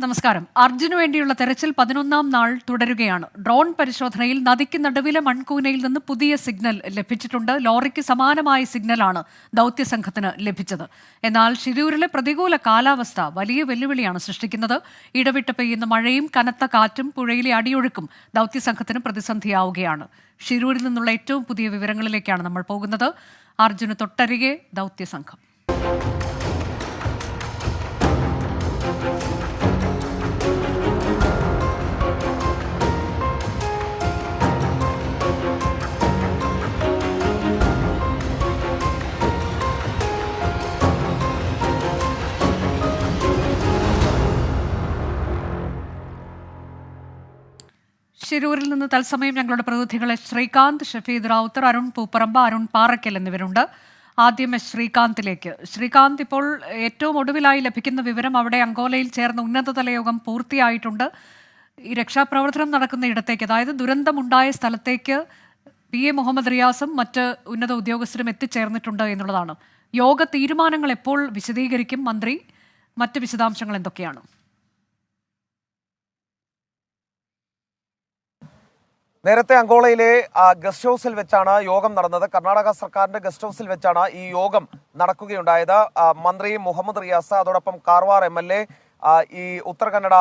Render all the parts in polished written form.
നമസ്കാരം. അർജുന് വേണ്ടിയുള്ള തെരച്ചിൽ 11ാം നാൾ തുടരുകയാണ്. ഡ്രോൺ പരിശോധനയിൽ നദിക്ക് നടുവിലെ മൺകൂനയിൽ നിന്ന് പുതിയ സിഗ്നൽ ലഭിച്ചിട്ടുണ്ട്. ലോറിക്ക് സമാനമായ സിഗ്നലാണ് ദൗത്യസംഘത്തിന് ലഭിച്ചത്. എന്നാൽ ഷിരൂരിലെ പ്രതികൂല കാലാവസ്ഥ വലിയ വെല്ലുവിളിയാണ് സൃഷ്ടിക്കുന്നത്. ഇടവിട്ട് പെയ്യുന്ന മഴയും കനത്ത കാറ്റും പുഴയിലെ അടിയൊഴുക്കും ദൗത്യസംഘത്തിന് പ്രതിസന്ധിയാവുകയാണ്. ഷിരൂരിൽ നിന്നുള്ള ഏറ്റവും പുതിയ വിവരങ്ങളിലേക്കാണ് നമ്മൾ പോകുന്നത്. അർജുന് തൊട്ടരികെ ദൗത്യസംഘം. ഷിരൂരിൽ നിന്ന് തത്സമയം ഞങ്ങളുടെ പ്രതിനിധികളെ ശ്രീകാന്ത്, ഷഫീദ് റാവുത്തർ, അരുൺ പൂപ്പറമ്പ, അരുൺ പാറയ്ക്കൽ എന്നിവരുണ്ട്. ആദ്യം ശ്രീകാന്തിലേക്ക്. ശ്രീകാന്ത്, ഇപ്പോൾ ഏറ്റവും ഒടുവിലായി ലഭിക്കുന്ന വിവരം അവിടെ അങ്കോലയിൽ ചേർന്ന ഉന്നതതല യോഗം പൂർത്തിയായിട്ടുണ്ട്. ഈ രക്ഷാപ്രവർത്തനം നടക്കുന്ന ഇടത്തേക്ക്, അതായത് ദുരന്തമുണ്ടായ സ്ഥലത്തേക്ക് PA മുഹമ്മദ് റിയാസും മറ്റ് ഉന്നത ഉദ്യോഗസ്ഥരും എത്തിച്ചേർന്നിട്ടുണ്ട് എന്നുള്ളതാണ്. യോഗ തീരുമാനങ്ങൾ എപ്പോൾ വിശദീകരിക്കും മന്ത്രി? മറ്റ് വിശദാംശങ്ങൾ എന്തൊക്കെയാണ്? നേരത്തെ അങ്കോളയിലെ ഗസ്റ്റ് ഹൗസിൽ വെച്ചാണ് യോഗം നടന്നത്. കർണാടക സർക്കാരിന്റെ ഗസ്റ്റ് ഹൗസിൽ വെച്ചാണ് ഈ യോഗം നടക്കുകയുണ്ടായത്. മന്ത്രി മുഹമ്മദ് റിയാസ്, അതോടൊപ്പം കാർവാർ MLA, ഈ ഉത്തര കന്നഡ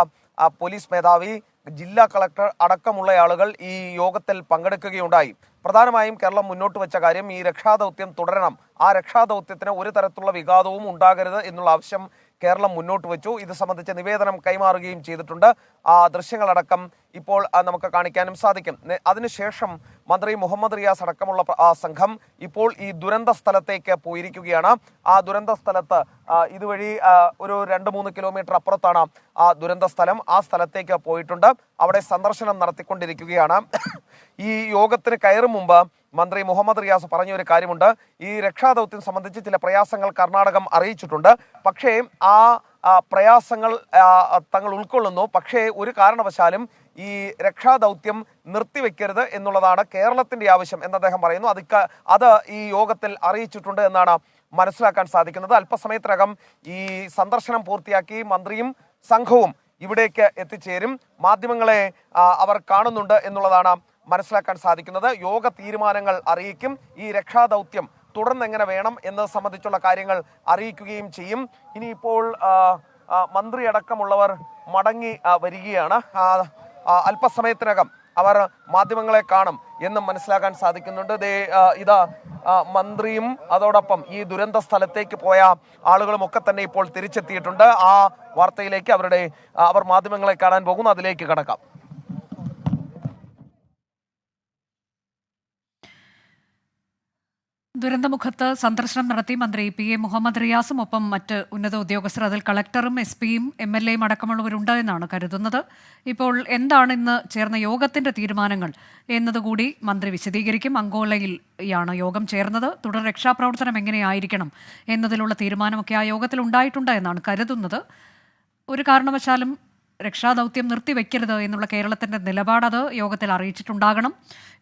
പോലീസ് മേധാവി, ജില്ലാ കളക്ടർ അടക്കമുള്ള ആളുകൾ ഈ യോഗത്തിൽ പങ്കെടുക്കുകയുണ്ടായി. പ്രധാനമായും കേരളം മുന്നോട്ട് വെച്ച കാര്യം ഈ രക്ഷാദൗത്യം തുടരണം, ആ രക്ഷാദൗത്യത്തിന് ഒരു തരത്തിലുള്ള വിഘാതവും ഉണ്ടാകരുത് എന്നുള്ള ആവശ്യം കേരളം മുന്നോട്ട് വെച്ചു. ഇത് സംബന്ധിച്ച നിവേദനം കൈമാറുകയും ചെയ്തിട്ടുണ്ട്. ആ ദൃശ്യങ്ങളടക്കം ഇപ്പോൾ നമുക്ക് കാണിക്കാനും സാധിക്കും. അതിനുശേഷം മന്ത്രി മുഹമ്മദ് റിയാസ് അടക്കമുള്ള സംഘം ഇപ്പോൾ ഈ ദുരന്ത സ്ഥലത്തേക്ക് പോയിരിക്കുകയാണ്. ആ ദുരന്ത സ്ഥലത്ത് ഇതുവഴി ഒരു 2-3 കിലോമീറ്റർ അപ്പുറത്താണ് ആ ദുരന്ത സ്ഥലം. ആ സ്ഥലത്തേക്ക് പോയിട്ടുണ്ട്. അവിടെ സന്ദർശനം നടത്തിക്കൊണ്ടിരിക്കുകയാണ്. ഈ യോഗത്തിന് കയറും മുമ്പ് മന്ത്രി മുഹമ്മദ് റിയാസ് പറഞ്ഞൊരു കാര്യമുണ്ട്. ഈ രക്ഷാദൗത്യം സംബന്ധിച്ച് ചില പ്രയാസങ്ങൾ കർണാടകം അറിയിച്ചിട്ടുണ്ട്. പക്ഷേ ആ പ്രയാസങ്ങൾ തങ്ങൾ ഉൾക്കൊള്ളുന്നു. പക്ഷേ ഒരു കാരണവശാലും ഈ രക്ഷാദൗത്യം നിർത്തിവെക്കരുത് എന്നുള്ളതാണ് കേരളത്തിന്റെ ആവശ്യം എന്ന് അദ്ദേഹം പറയുന്നു. അത് ഈ യോഗത്തിൽ അറിയിച്ചിട്ടുണ്ട് എന്നാണ് മനസ്സിലാക്കാൻ സാധിക്കുന്നത്. അല്പസമയത്തിനകം ഈ സന്ദർശനം പൂർത്തിയാക്കി മന്ത്രിയും സംഘവും ഇവിടേക്ക് എത്തിച്ചേരും. മാധ്യമങ്ങളെ അവർ കാണുന്നുണ്ട് എന്നുള്ളതാണ് മനസ്സിലാക്കാൻ സാധിക്കുന്നത്. യോഗ തീരുമാനങ്ങൾ അറിയിക്കും. ഈ രക്ഷാദൗത്യം തുടർന്ന് എങ്ങനെ വേണം എന്നത് സംബന്ധിച്ചുള്ള കാര്യങ്ങൾ അറിയിക്കുകയും ചെയ്യും. ഇനിയിപ്പോൾ മന്ത്രി അടക്കമുള്ളവർ മടങ്ങി വരികയാണ്. അല്പസമയത്തിനകം അവർ മാധ്യമങ്ങളെ കാണും എന്നും മനസ്സിലാക്കാൻ സാധിക്കുന്നുണ്ട്. ഇതാ മന്ത്രിയും അതോടൊപ്പം ഈ ദുരന്ത സ്ഥലത്തേക്ക് പോയ ആളുകളും ഒക്കെ തന്നെ ഇപ്പോൾ തിരിച്ചെത്തിയിട്ടുണ്ട്. ആ വാർത്തയിലേക്ക് അവർ മാധ്യമങ്ങളെ കാണാൻ പോകുന്നു. അതിലേക്ക് കടക്കാം. ദുരന്തമുഖത്ത് സന്ദർശനം നടത്തി മന്ത്രി PA മുഹമ്മദ് റിയാസും ഒപ്പം മറ്റ് ഉന്നത ഉദ്യോഗസ്ഥർ, അതിൽ കളക്ടറും SP-യും MLA-യും അടക്കമുള്ളവരുണ്ട് എന്നാണ് കരുതുന്നത്. ഇപ്പോൾ എന്താണ് ഇന്ന് ചേർന്ന യോഗത്തിന്റെ തീരുമാനങ്ങൾ എന്നതുകൂടി മന്ത്രി വിശദീകരിക്കും. അങ്കോലയിലാണ് യോഗം ചേർന്നത്. തുടർ രക്ഷാപ്രവർത്തനം എങ്ങനെയായിരിക്കണം എന്നതിലുള്ള തീരുമാനമൊക്കെ ആ യോഗത്തിൽ ഉണ്ടായിട്ടുണ്ട് എന്നാണ് കരുതുന്നത്. ഒരു കാരണവശാലും രക്ഷാദൗത്യം നിർത്തിവെക്കരുത് എന്നുള്ള കേരളത്തിൻ്റെ നിലപാടത് യോഗത്തിൽ അറിയിച്ചിട്ടുണ്ടാകണം.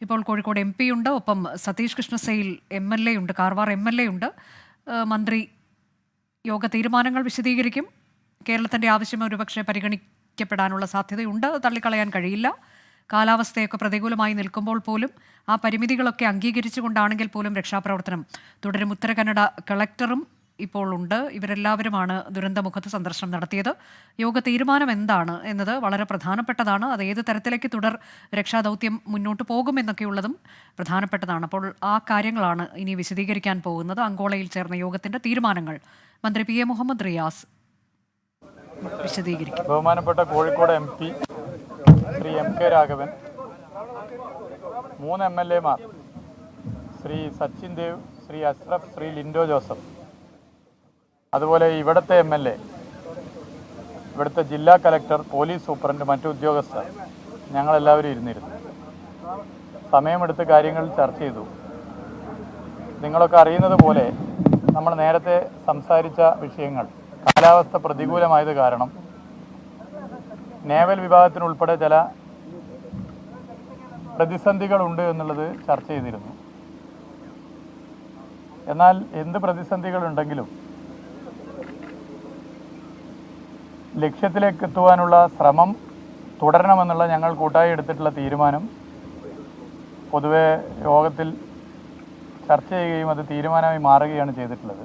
ഇപ്പോൾ കോഴിക്കോട് MP ഉണ്ട്, ഒപ്പം സതീഷ് കൃഷ്ണസെയിൽ MLA ഉണ്ട്, കാർവാർ MLA ഉണ്ട്. മന്ത്രി യോഗ തീരുമാനങ്ങൾ വിശദീകരിക്കും. കേരളത്തിൻ്റെ ആവശ്യം ഒരുപക്ഷെ പരിഗണിക്കപ്പെടാനുള്ള സാധ്യതയുണ്ട്, തള്ളിക്കളയാൻ കഴിയില്ല. കാലാവസ്ഥയൊക്കെ പ്രതികൂലമായി നിൽക്കുമ്പോൾ പോലും ആ പരിമിതികളൊക്കെ അംഗീകരിച്ചുകൊണ്ടാണെങ്കിൽ പോലും രക്ഷാപ്രവർത്തനം തുടരും. ഉത്തര കന്നഡ കളക്ടറും ഇപ്പോൾ ഉണ്ട്. ഇവരെല്ലാവരുമാണ് ദുരന്തമുഖത്ത് സന്ദർശനം നടത്തിയത്. യോഗ തീരുമാനം എന്താണ് എന്നത് വളരെ പ്രധാനപ്പെട്ടതാണ്. അത് ഏത് തരത്തിലേക്ക് തുടർ രക്ഷാദൗത്യം മുന്നോട്ട് പോകുമെന്നൊക്കെയുള്ളതും പ്രധാനപ്പെട്ടതാണ്. അപ്പോൾ ആ കാര്യങ്ങളാണ് ഇനി വിശദീകരിക്കാൻ പോകുന്നത്. അങ്കോളയിൽ ചേർന്ന യോഗത്തിന്റെ തീരുമാനങ്ങൾ മന്ത്രി PA മുഹമ്മദ് റിയാസ് വിശദീകരിക്കും. ബഹുമാനപ്പെട്ട കോഴിക്കോട് MP ശ്രീ MK രാഘവൻ, 3 MLA-മാർ ശ്രീ സച്ചിൻ ദേവ്, ശ്രീ അഷ്റഫ്, ശ്രീ ലിൻഡോ ജോസഫ്, അതുപോലെ ഇവിടുത്തെ MLA, ഇവിടുത്തെ ജില്ലാ കലക്ടർ, പോലീസ് സൂപ്രണ്ട്, മറ്റു ഉദ്യോഗസ്ഥർ, ഞങ്ങളെല്ലാവരും ഇരുന്നിരുന്നു. സമയമെടുത്ത് കാര്യങ്ങൾ ചർച്ച ചെയ്തു. നിങ്ങളൊക്കെ അറിയുന്നത് പോലെ നമ്മൾ നേരത്തെ സംസാരിച്ച വിഷയങ്ങൾ, കാലാവസ്ഥ പ്രതികൂലമായത് കാരണം നേവൽ വിഭാഗത്തിനുൾപ്പെടെ ചില പ്രതിസന്ധികളുണ്ട് എന്നുള്ളത് ചർച്ച ചെയ്തിരുന്നു. എന്നാൽ എന്ത് പ്രതിസന്ധികളുണ്ടെങ്കിലും ലക്ഷ്യത്തിലേക്ക് എത്തുവാനുള്ള ശ്രമം തുടരണമെന്നുള്ള ഞങ്ങൾ കൂട്ടായി എടുത്തിട്ടുള്ള തീരുമാനം പൊതുവെ യോഗത്തിൽ ചർച്ച ചെയ്യുകയും അത് തീരുമാനമായി മാറുകയാണ് ചെയ്തിട്ടുള്ളത്.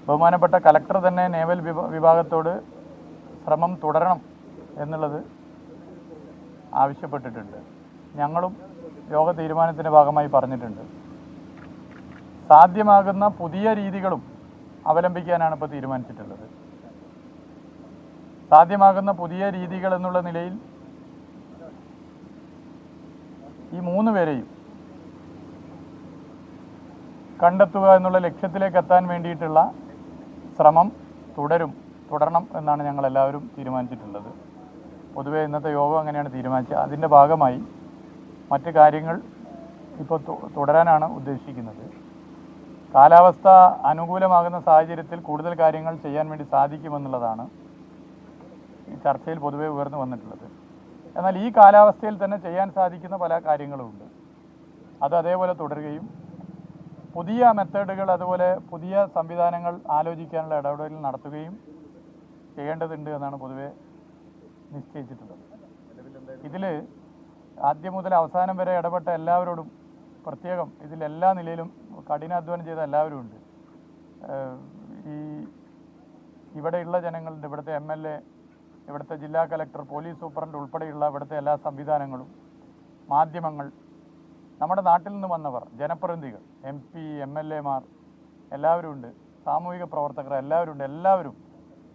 ബഹുമാനപ്പെട്ട കലക്ടർ തന്നെ നേവൽ വിഭാഗത്തോട് ശ്രമം തുടരണം എന്നുള്ളത് ആവശ്യപ്പെട്ടിട്ടുണ്ട്. ഞങ്ങളും യോഗ തീരുമാനത്തിൻ്റെ ഭാഗമായി പറഞ്ഞിട്ടുണ്ട്. സാധ്യമാകുന്ന പുതിയ രീതികളും അവലംബിക്കാനാണ് ഇപ്പോൾ തീരുമാനിച്ചിട്ടുള്ളത്. സാധ്യമാകുന്ന പുതിയ രീതികൾ എന്നുള്ള നിലയിൽ ഈ 3 പേരെയും കണ്ടെത്തുക എന്നുള്ള ലക്ഷ്യത്തിലേക്ക് എത്താൻ വേണ്ടിയിട്ടുള്ള ശ്രമം തുടരണം എന്നാണ് ഞങ്ങളെല്ലാവരും തീരുമാനിച്ചിട്ടുള്ളത്. പൊതുവേ ഇന്നത്തെ യോഗം അങ്ങനെയാണ് തീരുമാനിച്ചത്. അതിൻ്റെ ഭാഗമായി മറ്റ് കാര്യങ്ങൾ ഇപ്പോൾ തുടരാനാണ് ഉദ്ദേശിക്കുന്നത്. കാലാവസ്ഥ അനുകൂലമാകുന്ന സാഹചര്യത്തിൽ കൂടുതൽ കാര്യങ്ങൾ ചെയ്യാൻ വേണ്ടി സാധിക്കുമെന്നുള്ളതാണ് ഈ ചർച്ചയിൽ പൊതുവെ ഉയർന്നു വന്നിട്ടുള്ളത്. എന്നാൽ ഈ കാലാവസ്ഥയിൽ തന്നെ ചെയ്യാൻ സാധിക്കുന്ന പല കാര്യങ്ങളുമുണ്ട്. അത് അതേപോലെ തുടരുകയും പുതിയ മെത്തേഡുകൾ അതുപോലെ പുതിയ സംവിധാനങ്ങൾ ആലോചിക്കാനുള്ള ഇടപെടൽ നടത്തുകയും ചെയ്യേണ്ടതുണ്ട് എന്നാണ് പൊതുവെ നിശ്ചയിച്ചിട്ടുള്ളത്. ഇതിൽ ആദ്യം മുതൽ അവസാനം വരെ ഇടപെട്ട എല്ലാവരോടും പ്രത്യേകം ഇതിലെല്ലാ നിലയിലും കഠിനാധ്വാനം ചെയ്ത എല്ലാവരും ഉണ്ട്. ഇവിടെയുള്ള ജനങ്ങളുടെ, ഇവിടുത്തെ MLA, ഇവിടുത്തെ ജില്ലാ കലക്ടർ, പോലീസ് സൂപ്രണ്ട് ഉൾപ്പെടെയുള്ള ഇവിടുത്തെ എല്ലാ സംവിധാനങ്ങളും, മാധ്യമങ്ങൾ, നമ്മുടെ നാട്ടിൽ നിന്ന് വന്നവർ, ജനപ്രതിനിധികൾ, MP, MLA മാർ എല്ലാവരും ഉണ്ട്, സാമൂഹിക പ്രവർത്തകർ എല്ലാവരും ഉണ്ട്. എല്ലാവരും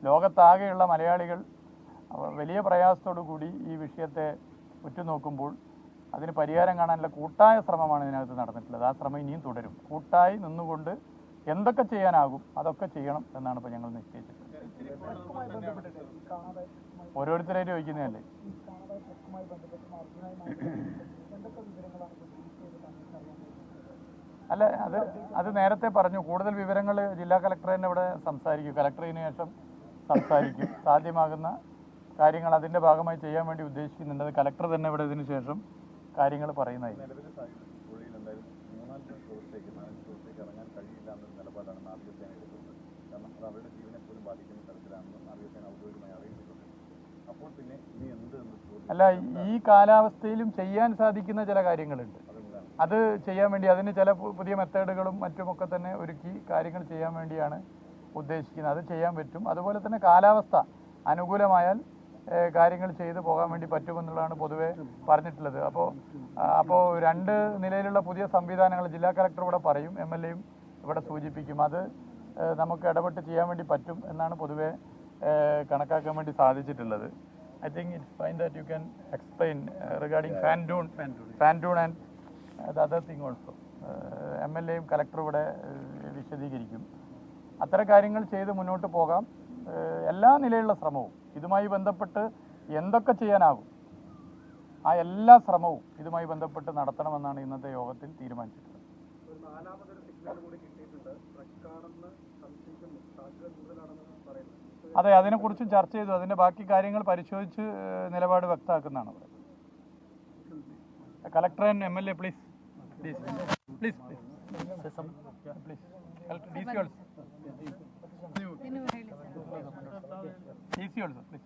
ലോകത്താകെയുള്ള മലയാളികൾ വലിയ പ്രയാസത്തോടു കൂടി ഈ വിഷയത്തെ ഉറ്റുനോക്കുമ്പോൾ അതിന് പരിഹാരം കാണാനുള്ള കൂട്ടായ ശ്രമമാണ് ഇതിനകത്ത് നടന്നിട്ടുള്ളത്. ആ ശ്രമം ഇനിയും തുടരും. കൂട്ടായി നിന്നുകൊണ്ട് എന്തൊക്കെ ചെയ്യാനാകും അതൊക്കെ ചെയ്യണം എന്നാണ് ഇപ്പോൾ ഞങ്ങൾ നിശ്ചയിച്ചിട്ടുള്ളത്. ഓരോരുത്തരായിട്ട് ചോദിക്കുന്നതല്ലേ. അല്ല, അത് നേരത്തെ പറഞ്ഞു. കൂടുതൽ വിവരങ്ങൾ ജില്ലാ കലക്ടർ തന്നെ ഇവിടെ സംസാരിക്കും. കലക്ടറിന് ശേഷം സംസാരിക്കും. സാധ്യമാകുന്ന കാര്യങ്ങൾ അതിൻ്റെ ഭാഗമായി ചെയ്യാൻ വേണ്ടി ഉദ്ദേശിക്കുന്നുണ്ട്. അത് കലക്ടർ തന്നെ ഇവിടെ ഇതിന് ശേഷം കാര്യങ്ങൾ പറയുന്നതായി. അല്ല, ഈ കാലാവസ്ഥയിലും ചെയ്യാൻ സാധിക്കുന്ന ചില കാര്യങ്ങളുണ്ട്. അത് ചെയ്യാൻ വേണ്ടി അതിന് ചില പുതിയ മെത്തേഡുകളും മറ്റുമൊക്കെ തന്നെ ഒരുക്കി കാര്യങ്ങൾ ചെയ്യാൻ വേണ്ടിയാണ് ഉദ്ദേശിക്കുന്നത്. അത് ചെയ്യാൻ പറ്റും. അതുപോലെ തന്നെ കാലാവസ്ഥ അനുകൂലമായാൽ കാര്യങ്ങൾ ചെയ്തു പോകാൻ വേണ്ടി പറ്റുമെന്നുള്ളതാണ് പൊതുവെ പറഞ്ഞിട്ടുള്ളത്. അപ്പോൾ 2 നിലയിലുള്ള പുതിയ സംവിധാനങ്ങൾ ജില്ലാ കലക്ടർ ഇവിടെ പറയും, MLA-യും ഇവിടെ സൂചിപ്പിക്കും. അത് നമുക്ക് ഇടപെട്ട് ചെയ്യാൻ വേണ്ടി പറ്റും എന്നാണ് പൊതുവെ കണക്കാക്കാൻ വേണ്ടി സാധിച്ചിട്ടുള്ളത്. I think it's fine that you can explain regarding fan dune and the other thing also. MLA-യും കലക്ടറും ഇവിടെ വിശദീകരിക്കും. അത്തരം കാര്യങ്ങൾ ചെയ്ത് മുന്നോട്ട് പോകാം. എല്ലാ നിലയിലുള്ള ശ്രമവും ഇതുമായി ബന്ധപ്പെട്ട് എന്തൊക്കെ ചെയ്യാനാകും ആ എല്ലാ ശ്രമവും ഇതുമായി ബന്ധപ്പെട്ട് നടത്തണമെന്നാണ് ഇന്നത്തെ യോഗത്തിൽ തീരുമാനിച്ചിട്ടുള്ളത്. അതെ, അതിനെക്കുറിച്ചും ചർച്ച ചെയ്തു. അതിൻ്റെ ബാക്കി കാര്യങ്ങൾ പരിശോധിച്ച് നിലപാട് വ്യക്തമാക്കുന്നതാണ് ഇവിടെ. Collector and MLA, please. DC also, please.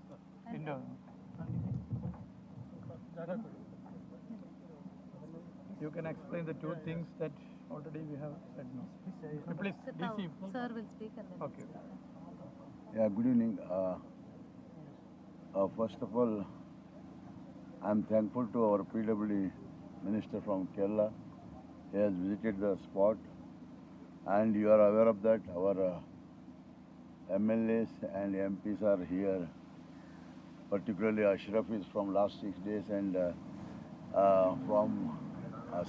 Window. You can explain the 2 things that already we have said now. Please, DC. Sir will speak and then. Okay. Yeah, good evening. First of all, I'm thankful to our PWD minister from Kerala. He has visited the spot, and you are aware of that. Our MLAs and MPs are here. Particularly Ashraf is from last 6 days, and from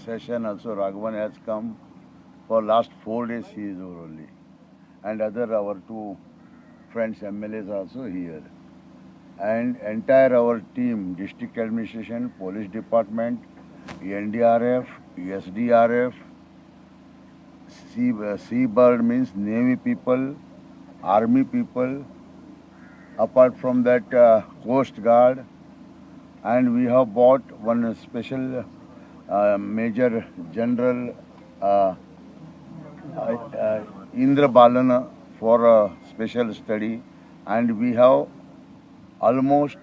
session also Raghavan has come. For last 4 days he is over only, and our 2 friends MLAs also here, and entire our team, district administration, police department, NDRF, SDRF, Seabird means Navy people, Army people, apart from that Coast Guard, and we have bought one special Major General Indra Balana for a special study and we have almost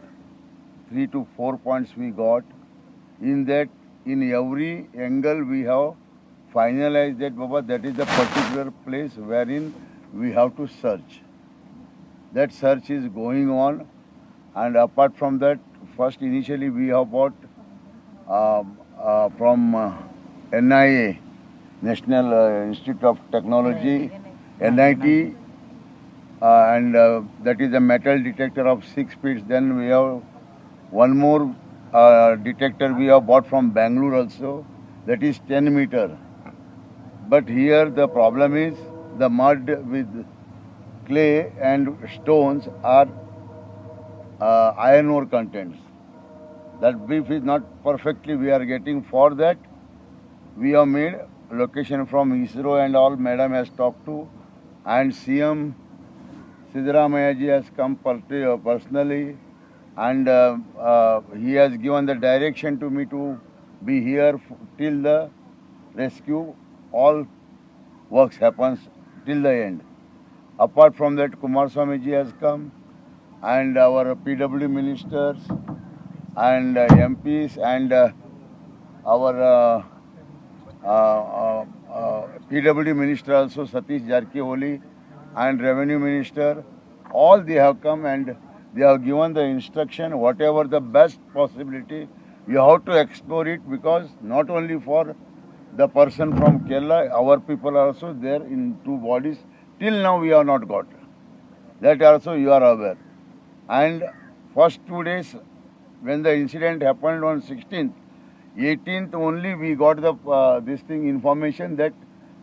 3 to 4 points we got. In that, in every angle we have finalized that, Baba, that is the particular place wherein we have to search. That search is going on, and apart from that, first initially we have bought from NIA, National Institute of Technology, NIT, and that is a metal detector of 6 feet. Then we have one more detector we have bought from Bangalore also, that is 10 meter. But here the problem is the mud with clay and stones are iron ore contents. That brief is not perfectly we are getting. For that, we have made location from ISRO and all. Madam has talked to, and CM Siddaramaiah ji has come personally, and he has given the direction to me to be here till the rescue. All works happens till the end. Apart from that, Kumaraswamy ji has come, and our PW ministers and MPs and our PW minister also, Satish Jarkioli, and revenue minister, all they have come and they have given the instruction, whatever the best possibility, you have to explore it, because not only for the person from Kerala, our people are also there in 2 bodies. Till now we have not got. That also you are aware. And first 2 days, when the incident happened on 16th, 18th only we got the this thing information that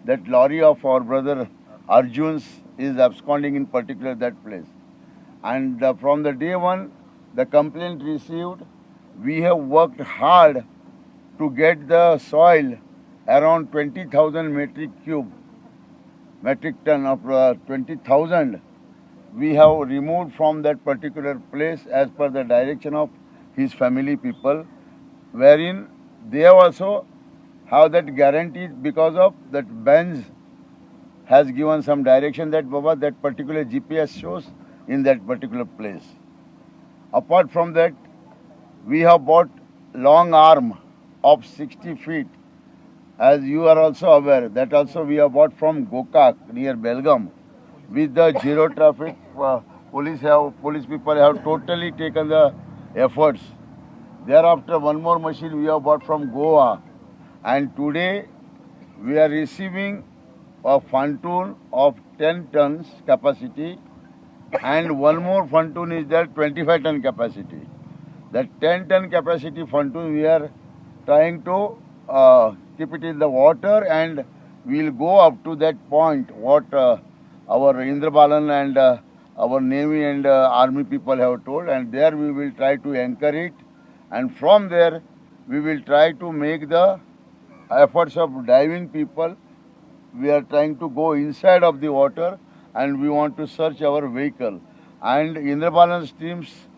that lorry of our brother Arjun's is absconding in particular that place. And from the day one, the complaint received, we have worked hard to get the soil around 20,000 metric ton of 20,000. We have removed from that particular place as per the direction of his family people, wherein they also have that guarantee because of that Benz has given some direction that, Baba, that particular GPS shows in that particular place. Apart from that, we have bought long arm of 60 feet. As you are also aware, that also we have bought from Gokak near Belgaum. With the zero traffic, police people have totally taken the efforts. Thereafter, one more machine we have bought from Goa. And today, we are receiving a pontoon of 10 tons capacity, and one more pontoon is there, 25 ton capacity. That 10 ton capacity pontoon, we are trying to keep it in the water, and we will go up to that point what our Indrabalan and our Navy and Army people have told, and there we will try to anchor it, and from there we will try to make the efforts of diving people. We are trying to go inside of the water, and we want to search our vehicle. And Indrabalan's teams,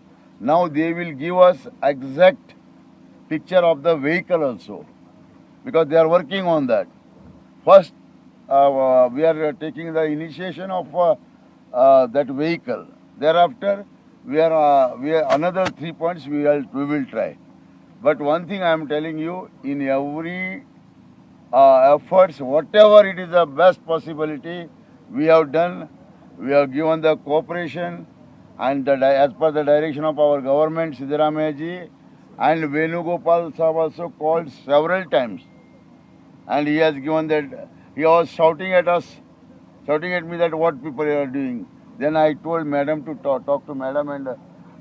now they will give us exact picture of the vehicle also, because they are working on that. First, we are taking the initiation of that vehicle. Thereafter, we are another 3 points we will try. But one thing I am telling you, in every efforts, whatever it is the best possibility, we have done. We have given the cooperation, and as per the direction of our government, Siddaramaiah ji, and Venugopal Sahab also called several times, and he has given that. He was shouting at us, shouting at me that what people are doing. Then I told Madam to talk to Madam and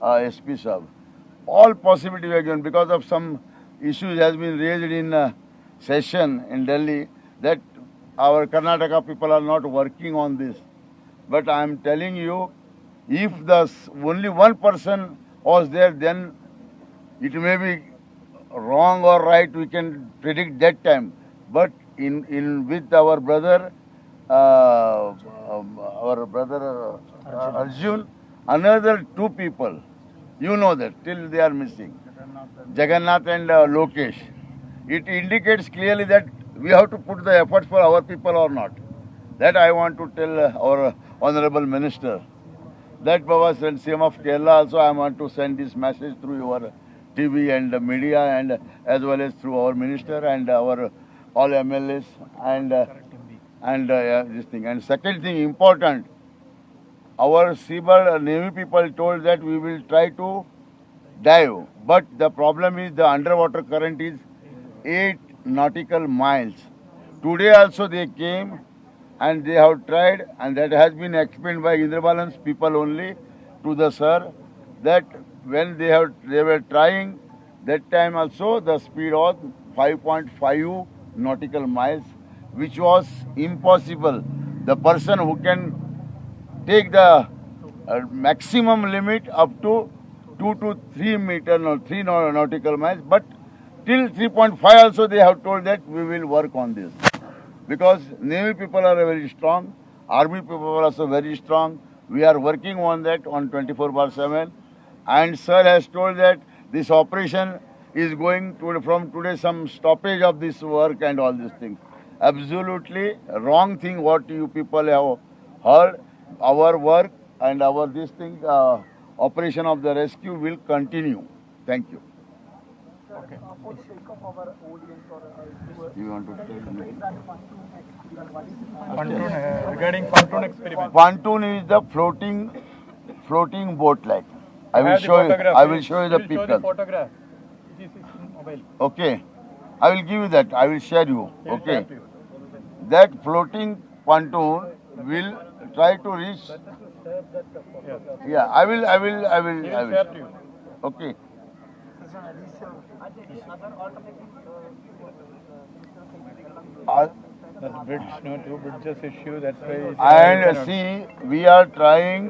SP Sahab. All possibility we are given, because of some issues has been raised in session in Delhi that our Karnataka people are not working on this. But I am telling you, if the only one person was there, then it may be wrong or right, we can predict that time. But in with our brother Arjun, another 2 people, you know that, till they are missing, Jagannath and Lokesh. It indicates clearly that we have to put the effort for our people or not. That I want to tell our Honorable Minister. That Baba and CM of Kerala also, I want to send this message through your TV and the media, and as well as through our minister and our all MLAs and this thing. And second thing important, our Seabird Navy people told that we will try to dive, but the problem is the underwater current is 8 nautical miles. Today also they came and they have tried, and that has been explained by Indrabalan's people only to the sir, that when they were trying, that time also the speed was 5.5 nautical miles, which was impossible. The person who can take the maximum limit up to 2 to 3 meter, no, 3 nautical miles, but till 3.5 also they have told that we will work on this. Because Navy people are very strong, Army people are also very strong. We are working on that on 24/7. And sir has told that this operation is going to, from today, some stoppage of this work and all these things. Absolutely wrong thing what you people have heard. Our work and our this thing, operation of the rescue will continue. Thank you. Okay. You want to tell me? Regarding pontoon experiment. Pontoon is the floating boat like. I will show you. I will show you the Show the picture. photograph. It is in mobile. Okay. I will give you that. I will share you. He will Okay. share to you. That floating pontoon will try to reach. Yes. Yeah. I will. He will share to you. Okay. The bridge, no two bridges issue. That's why. And see, we are trying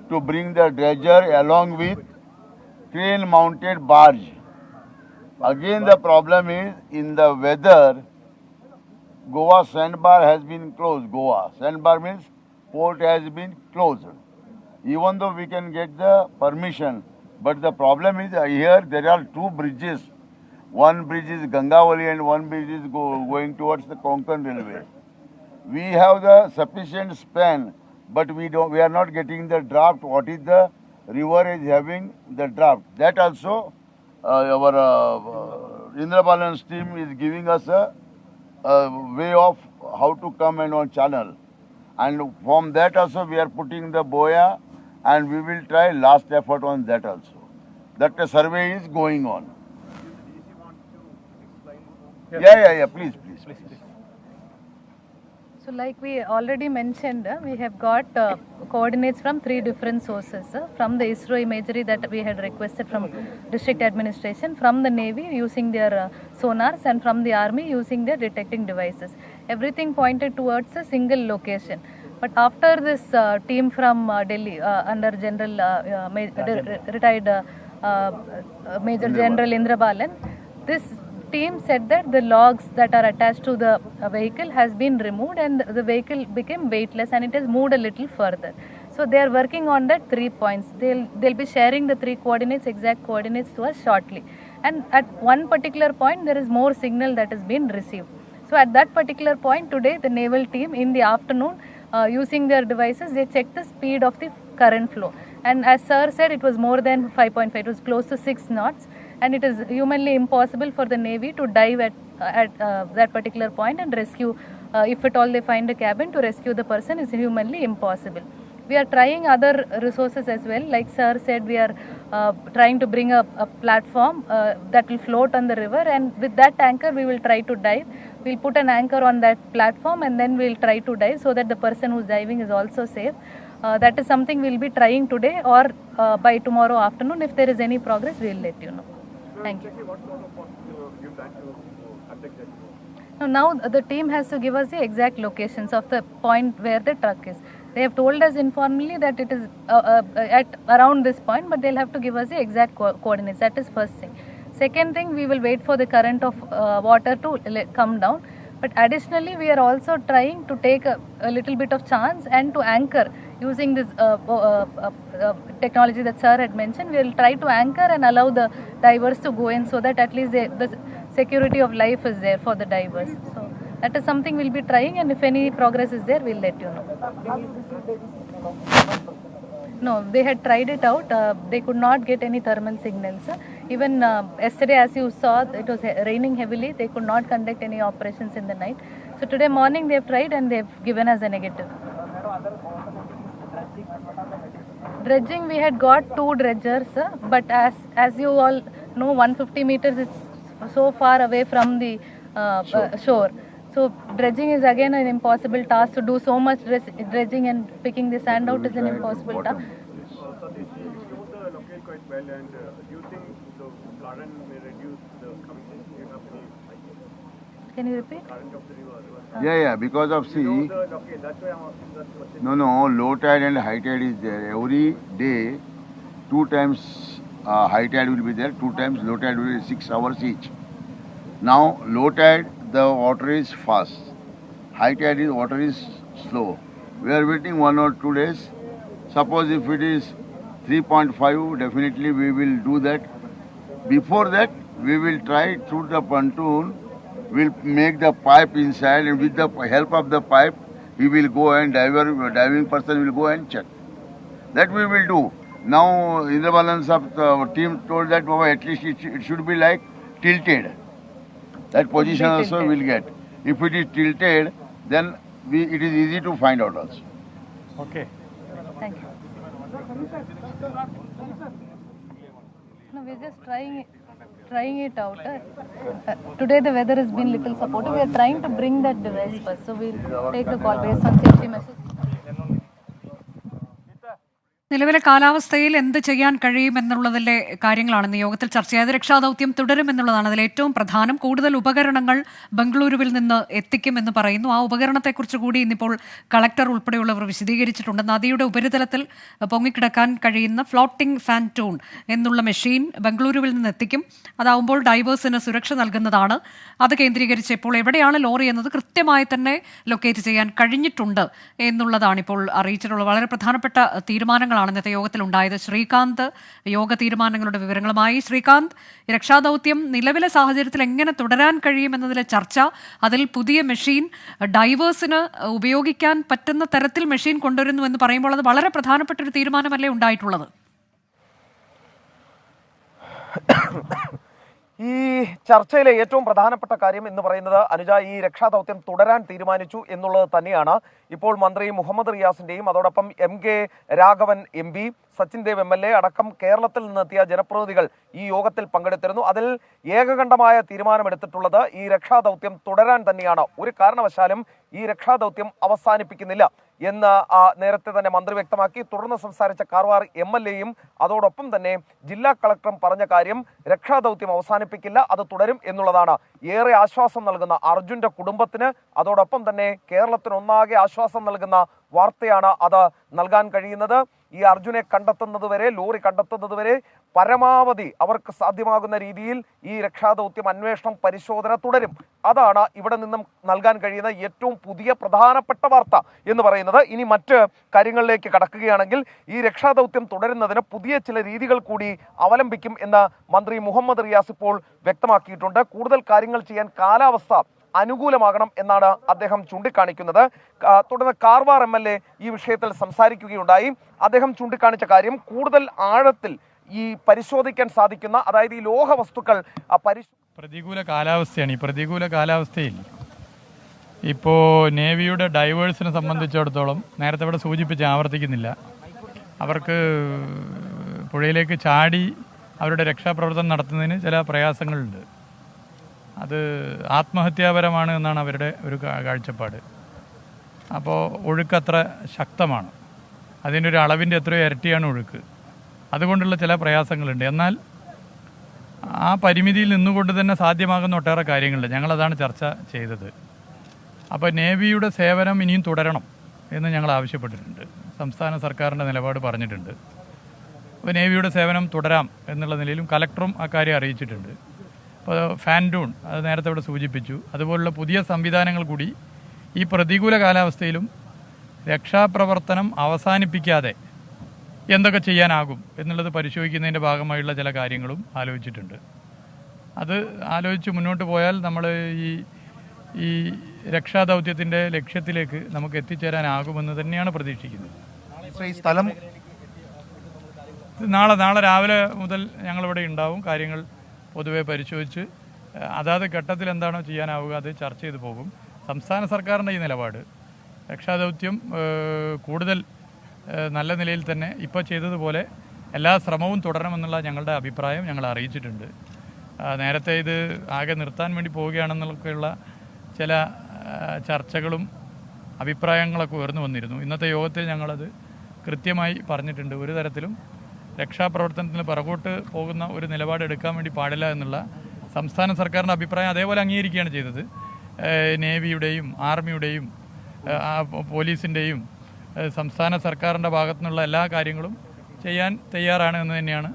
to bring the dredger along with crane-mounted barge. Again, the problem is in the weather. Goa sandbar has been closed. Goa sandbar means port has been closed. Even though we can get the permission, but the problem is here there are two bridges. One bridge is Gangavali and one bridge is going towards the Konkan railway. We have the sufficient span, but we are not getting the draft. What is the river is having the draft? That also our Indrabalan's team is giving us a way of how to come and on channel. And from that also we are putting the boya, and we will try last effort on that also. That survey is going on. Yeah. Please. So like we already mentioned, we have got coordinates from 3 different sources. From the ISRO imagery that we had requested from district administration, from the Navy using their sonars, and from the Army using their detecting devices. Everything pointed towards a single location. But after this team from Delhi under General retired Major General Indrabalan, this team said that the logs that are attached to the vehicle has been removed and the vehicle became weightless and it has moved a little further. So they are working on that 3 points. They'll be sharing the 3 coordinates, exact coordinates to us shortly. And at one particular point there is more signal that has been received. So at that particular point today the naval team in the afternoon using their devices, they checked the speed of the current flow. And as sir said, it was more than 5.5, it was close to 6 knots. And it is humanly impossible for the Navy to dive at that particular point and rescue, if at all they find a cabin, to rescue the person is humanly impossible. We are trying other resources as well. Like sir said, we are trying to bring a platform that will float on the river, and with that anchor we will try to dive. We'll put an anchor on that platform and then we'll try to dive so that the person who's diving is also safe. That is something we'll be trying today or by tomorrow afternoon. If there is any progress, we'll let you know. Thank you. Now the team has to give us the exact locations of the point where the truck is. They have told us informally that it is at around this point, but they'll have to give us the exact coordinates. That is first thing. Second thing, we will wait for the current of water to come down. But additionally, we are also trying to take a little bit of chance and to anchor using this technology that sir had mentioned. We will try to anchor and allow the divers to go in so that at least the security of life is there for the divers. So that is something we'll be trying, and if any progress is there, we'll let you know. No, they had tried it out. They could not get any thermal signals. Even yesterday, as you saw, it was raining heavily. They could not conduct any operations in the night. So today morning, they have tried and they have given us a negative. Dredging, we had got 2 dredgers, but as you all know, 150 meters is so far away from the shore. So dredging is again an impossible task. To do so much dredging and picking the sand out is an impossible task. Can you repeat? Yeah, because of No, low tide and high tide is there. Every day, 2 times high tide will be there, 2 times low tide will be 6 hours each. Now, low tide, the water is fast. High tide, water is slow. We are waiting 1 or 2 days. Suppose if it is 3.5, definitely we will do that. Before that, we will try through the pontoon. We'll make the pipe inside, and with the help of the pipe, we will go and diving person will go and check. That we will do. Now, in the balance of the team told that at least it should be like tilted. That position also will get. If it is tilted, then it is easy to find out also. Okay. Thank you. No, we're just trying it out. Today the weather has been little supportive. We are trying to bring that device first. So we'll take the call based on safety measures. നിലവിലെ കാലാവസ്ഥയിൽ എന്ത് ചെയ്യാൻ കഴിയുമെന്നുള്ളതിലെ കാര്യങ്ങളാണ് ഇന്ന് യോഗത്തിൽ ചർച്ചയായത്. രക്ഷാദൗത്യം തുടരുമെന്നുള്ളതാണ് അതിൽ ഏറ്റവും പ്രധാനം. കൂടുതൽ ഉപകരണങ്ങൾ ബംഗളൂരുവിൽ നിന്ന് എത്തിക്കുമെന്ന് പറയുന്നു. ആ ഉപകരണത്തെക്കുറിച്ച് കൂടി ഇന്നിപ്പോൾ കളക്ടർ ഉൾപ്പെടെയുള്ളവർ വിശദീകരിച്ചിട്ടുണ്ട്. നദിയുടെ ഉപരിതലത്തിൽ പൊങ്ങിക്കിടക്കാൻ കഴിയുന്ന ഫ്ലോട്ടിംഗ് ഫാൻറ്റൂൺ എന്നുള്ള മെഷീൻ ബംഗളൂരുവിൽ നിന്ന് എത്തിക്കും. അതാവുമ്പോൾ ഡൈവേഴ്സിന് സുരക്ഷ നൽകുന്നതാണ്. അത് കേന്ദ്രീകരിച്ച് ഇപ്പോൾ എവിടെയാണ് ലോറി എന്നത് കൃത്യമായി തന്നെ ലൊക്കേറ്റ് ചെയ്യാൻ കഴിഞ്ഞിട്ടുണ്ട് എന്നുള്ളതാണ് ഇപ്പോൾ അറിയിച്ചിട്ടുള്ളത്. വളരെ പ്രധാനപ്പെട്ട തീരുമാനങ്ങൾ ഇന്നത്തെ യോഗത്തിലുണ്ടായത്. ശ്രീകാന്ത് യോഗ തീരുമാനങ്ങളുടെ വിവരങ്ങളുമായി. ശ്രീകാന്ത്, രക്ഷാദൗത്യം നിലവിലെ സാഹചര്യത്തിൽ എങ്ങനെ തുടരാൻ കഴിയുമെന്നതിലെ ചർച്ച, അതിൽ പുതിയ മെഷീൻ ഡൈവേഴ്സിന് ഉപയോഗിക്കാൻ പറ്റുന്ന തരത്തിൽ മെഷീൻ കൊണ്ടുവരുന്നു എന്ന് പറയുമ്പോൾ അത് വളരെ പ്രധാനപ്പെട്ട ഒരു തീരുമാനമല്ലേ ഉണ്ടായിട്ടുള്ളത്? ഈ ചർച്ചയിലെ ഏറ്റവും പ്രധാനപ്പെട്ട കാര്യം എന്ന് പറയുന്നത് അനുജ, ഈ രക്ഷാദൗത്യം തുടരാൻ തീരുമാനിച്ചു എന്നുള്ളത് തന്നെയാണ്. ഇപ്പോൾ മന്ത്രി മുഹമ്മദ് റിയാസിന്റെയും അതോടൊപ്പം MK Raghavan MP, Sachin Dev MLA അടക്കം കേരളത്തിൽ നിന്നെത്തിയ ജനപ്രതിനിധികൾ ഈ യോഗത്തിൽ പങ്കെടുത്തിരുന്നു. അതിൽ ഏകകണ്ഠമായ തീരുമാനമെടുത്തിട്ടുള്ളത് ഈ രക്ഷാദൗത്യം തുടരാൻ തന്നെയാണ്. ഒരു കാരണവശാലും ഈ രക്ഷാദൗത്യം അവസാനിപ്പിക്കുന്നില്ല എന്ന് നേരത്തെ തന്നെ മന്ത്രി വ്യക്തമാക്കി. തുടർന്ന് സംസാരിച്ച കാർവാർ MLAയും അതോടൊപ്പം തന്നെ ജില്ലാ കളക്ടറും പറഞ്ഞ കാര്യം രക്ഷാദൗത്യം അവസാനിപ്പിക്കില്ല, അത് തുടരും എന്നുള്ളതാണ്. ഏറെ ആശ്വാസം നൽകുന്ന അർജുന്റെ കുടുംബത്തിന് അതോടൊപ്പം തന്നെ കേരളത്തിനൊന്നാകെ ആശ്വാസം നൽകുന്ന വാർത്തയാണ് അത് നൽകാൻ കഴിയുന്നത്. ഈ അർജുനെ കണ്ടെത്തുന്നതുവരെ, ലോറി കണ്ടെത്തുന്നതുവരെ പരമാവധി അവർക്ക് സാധ്യമാകുന്ന രീതിയിൽ ഈ രക്ഷാദൗത്യം അന്വേഷണം, പരിശോധന തുടരും. അതാണ് ഇവിടെ നിന്നും നൽകാൻ കഴിയുന്ന ഏറ്റവും പുതിയ പ്രധാനപ്പെട്ട വാർത്ത എന്ന് പറയുന്നത്. ഇനി മറ്റ് കാര്യങ്ങളിലേക്ക് കടക്കുകയാണെങ്കിൽ, ഈ രക്ഷാദൗത്യം തുടരുന്നതിന് പുതിയ ചില രീതികൾ കൂടി അവലംബിക്കും എന്ന് മന്ത്രി മുഹമ്മദ് റിയാസ് ഇപ്പോൾ വ്യക്തമാക്കിയിട്ടുണ്ട്. കൂടുതൽ കാര്യങ്ങൾ ചെയ്യാൻ കാലാവസ്ഥ അനുകൂലമാകണം എന്നാണ് അദ്ദേഹം ചൂണ്ടിക്കാണിക്കുന്നത്. തുടർന്ന് കാർവാർ MLA ഈ വിഷയത്തിൽ സംസാരിക്കുകയുണ്ടായി. അദ്ദേഹം ചൂണ്ടിക്കാണിച്ച കാര്യം കൂടുതൽ ആഴത്തിൽ ഈ പരിശോധിക്കാൻ സാധിക്കുന്ന, അതായത് ഈ ലോഹ വസ്തുക്കൾ പ്രതികൂല കാലാവസ്ഥയാണ്. ഈ പ്രതികൂല കാലാവസ്ഥയിൽ ഇപ്പോൾ നേവിയുടെ ഡൈവേഴ്സിനെ സംബന്ധിച്ചിടത്തോളം നേരത്തെ ഇവിടെ സൂചിപ്പിച്ച് ആവർത്തിക്കുന്നില്ല, അവർക്ക് പുഴയിലേക്ക് ചാടി അവരുടെ രക്ഷാപ്രവർത്തനം നടത്തുന്നതിന് ചില പ്രയാസങ്ങളുണ്ട്. അത് ആത്മഹത്യാപരമാണ് എന്നാണ് അവരുടെ ഒരു കാഴ്ചപ്പാട്. അപ്പോൾ ഒഴുക്കത്ര ശക്തമാണ്, അതിൻ്റെ ഒരു അളവിൻ്റെ എത്രയോ ഇരട്ടിയാണ് ഒഴുക്ക്. അതുകൊണ്ടുള്ള ചില പ്രയാസങ്ങളുണ്ട്. എന്നാൽ ആ പരിമിതിയിൽ നിന്നുകൊണ്ട് തന്നെ സാധ്യമാകുന്ന ഒട്ടേറെ കാര്യങ്ങളുണ്ട്. ഞങ്ങളതാണ് ചർച്ച ചെയ്തത്. അപ്പോൾ നേവിയുടെ സേവനം ഇനിയും തുടരണം എന്ന് ഞങ്ങൾ ആവശ്യപ്പെട്ടിട്ടുണ്ട്. സംസ്ഥാന സർക്കാരിൻ്റെ നിലപാട് പറഞ്ഞിട്ടുണ്ട്. അപ്പോൾ നേവിയുടെ സേവനം തുടരാം എന്നുള്ള നിലയിലും കലക്ടറും അക്കാര്യം അറിയിച്ചിട്ടുണ്ട്. അപ്പോൾ ഫാൻറ്റൂൺ അത് നേരത്തെ ഇവിടെ സൂചിപ്പിച്ചു. അതുപോലുള്ള പുതിയ സംവിധാനങ്ങൾ കൂടി ഈ പ്രതികൂല കാലാവസ്ഥയിലും രക്ഷാപ്രവർത്തനം അവസാനിപ്പിക്കാതെ എന്തൊക്കെ ചെയ്യാനാകും എന്നുള്ളത് പരിശോധിക്കുന്നതിൻ്റെ ഭാഗമായുള്ള ചില കാര്യങ്ങളും ആലോചിച്ചിട്ടുണ്ട്. അത് ആലോചിച്ച് മുന്നോട്ട് പോയാൽ നമ്മൾ ഈ രക്ഷാദൗത്യത്തിൻ്റെ ലക്ഷ്യത്തിലേക്ക് നമുക്ക് എത്തിച്ചേരാനാകുമെന്ന് തന്നെയാണ് പ്രതീക്ഷിക്കുന്നത്. നാളെ രാവിലെ മുതൽ ഞങ്ങളിവിടെ ഉണ്ടാവും. കാര്യങ്ങൾ പൊതുവെ പരിശോധിച്ച് അതാത് ഘട്ടത്തിൽ എന്താണോ ചെയ്യാനാവുക അത് ചർച്ച ചെയ്ത് പോകും. സംസ്ഥാന സർക്കാരിൻ്റെ ഈ നിലപാട് രക്ഷാദൗത്യം കൂടുതൽ നല്ല നിലയിൽ തന്നെ ഇപ്പോൾ ചെയ്തതുപോലെ എല്ലാ ശ്രമവും തുടരണമെന്നുള്ള ഞങ്ങളുടെ അഭിപ്രായം ഞങ്ങൾ അറിയിച്ചിട്ടുണ്ട്. നേരത്തെ ഇത് ആകെ നിർത്താൻ വേണ്ടി പോവുകയാണെന്നൊക്കെയുള്ള ചില ചർച്ചകളും അഭിപ്രായങ്ങളൊക്കെ ഉയർന്നു വന്നിരുന്നു. ഇന്നത്തെ യോഗത്തിൽ ഞങ്ങളത് കൃത്യമായി പറഞ്ഞിട്ടുണ്ട്. ഒരു തരത്തിലും രക്ഷാപ്രവർത്തനത്തിന് പിറകോട്ട് പോകുന്ന ഒരു നിലപാട് എടുക്കാൻ വേണ്ടി പാടില്ല എന്നുള്ള സംസ്ഥാന സർക്കാരിൻ്റെ അഭിപ്രായം അതേപോലെ അംഗീകരിക്കുകയാണ് ചെയ്തത്. നേവിയുടെയും ആർമിയുടെയും പോലീസിൻ്റെയും സംസ്ഥാന സർക്കാരിൻ്റെ ഭാഗത്തു നിന്നുള്ള എല്ലാ കാര്യങ്ങളും ചെയ്യാൻ തയ്യാറാണ് എന്ന് തന്നെയാണ്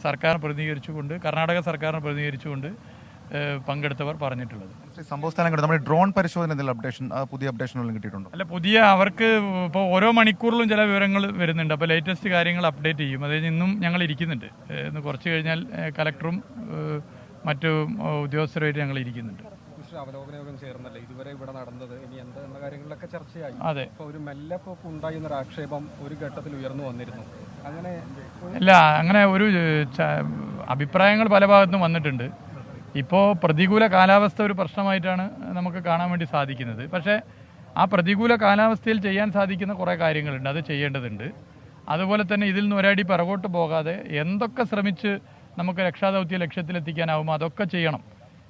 സർക്കാർ പ്രതിനിധീകരിച്ചുകൊണ്ട്, കർണാടക സർക്കാരിനെ പ്രതിനിധീകരിച്ചുകൊണ്ട് പങ്കെടുത്തവർ പറഞ്ഞിട്ടുള്ളത്. സംഭവസ്ഥലം നമ്മുടെ ഡ്രോൺ പരിശോധന പുതിയ അപ്ഡേഷനുകളും കിട്ടിയിട്ടുണ്ടോ? അല്ല, പുതിയ അവർക്ക് ഇപ്പോൾ ഓരോ മണിക്കൂറിലും ചില വിവരങ്ങൾ വരുന്നുണ്ട്. അപ്പോൾ ലേറ്റസ്റ്റ് കാര്യങ്ങൾ അപ്ഡേറ്റ് ചെയ്യും. അതായത് ഇന്നും ഞങ്ങൾ ഇരിക്കുന്നുണ്ട്. ഇന്ന് കുറച്ച് കഴിഞ്ഞാൽ കലക്ടറും മറ്റു ഉദ്യോഗസ്ഥരുമായിട്ട് ഞങ്ങൾ ഇരിക്കുന്നുണ്ട്. അവലോകന യോഗം ചേർന്നല്ലേ ഇതുവരെ ഇവിടെ നടന്നത്, ഇനി എന്താ എന്ന കാര്യങ്ങളിലൊക്കെ ചർച്ചയായി. അതെ, ഇപ്പോൾ ഒരു മെല്ലെപ്പോക്ക് ഉണ്ടായി എന്നൊരു ആക്ഷേപം ഒരു ഘട്ടത്തിൽ ഉയർന്നു വന്നിരുന്നു. അങ്ങനെ ഒരു അഭിപ്രായങ്ങൾ പല ഭാഗത്തും വന്നിട്ടുണ്ട്. ഇപ്പോൾ പ്രതികൂല കാലാവസ്ഥ ഒരു പ്രശ്നമായിട്ടാണ് നമുക്ക് കാണാൻ വേണ്ടി സാധിക്കുന്നത്. പക്ഷേ ആ പ്രതികൂല കാലാവസ്ഥയിൽ ചെയ്യാൻ സാധിക്കുന്ന കുറേ കാര്യങ്ങളുണ്ട്, അത് ചെയ്യേണ്ടതുണ്ട്. അതുപോലെ തന്നെ ഇതിൽ നിന്ന് ഒരടി പിറകോട്ട് പോകാതെ എന്തൊക്കെ ശ്രമിച്ച് നമുക്ക് രക്ഷാദൗത്യ ലക്ഷ്യത്തിലെത്തിക്കാനാവുമോ അതൊക്കെ ചെയ്യണം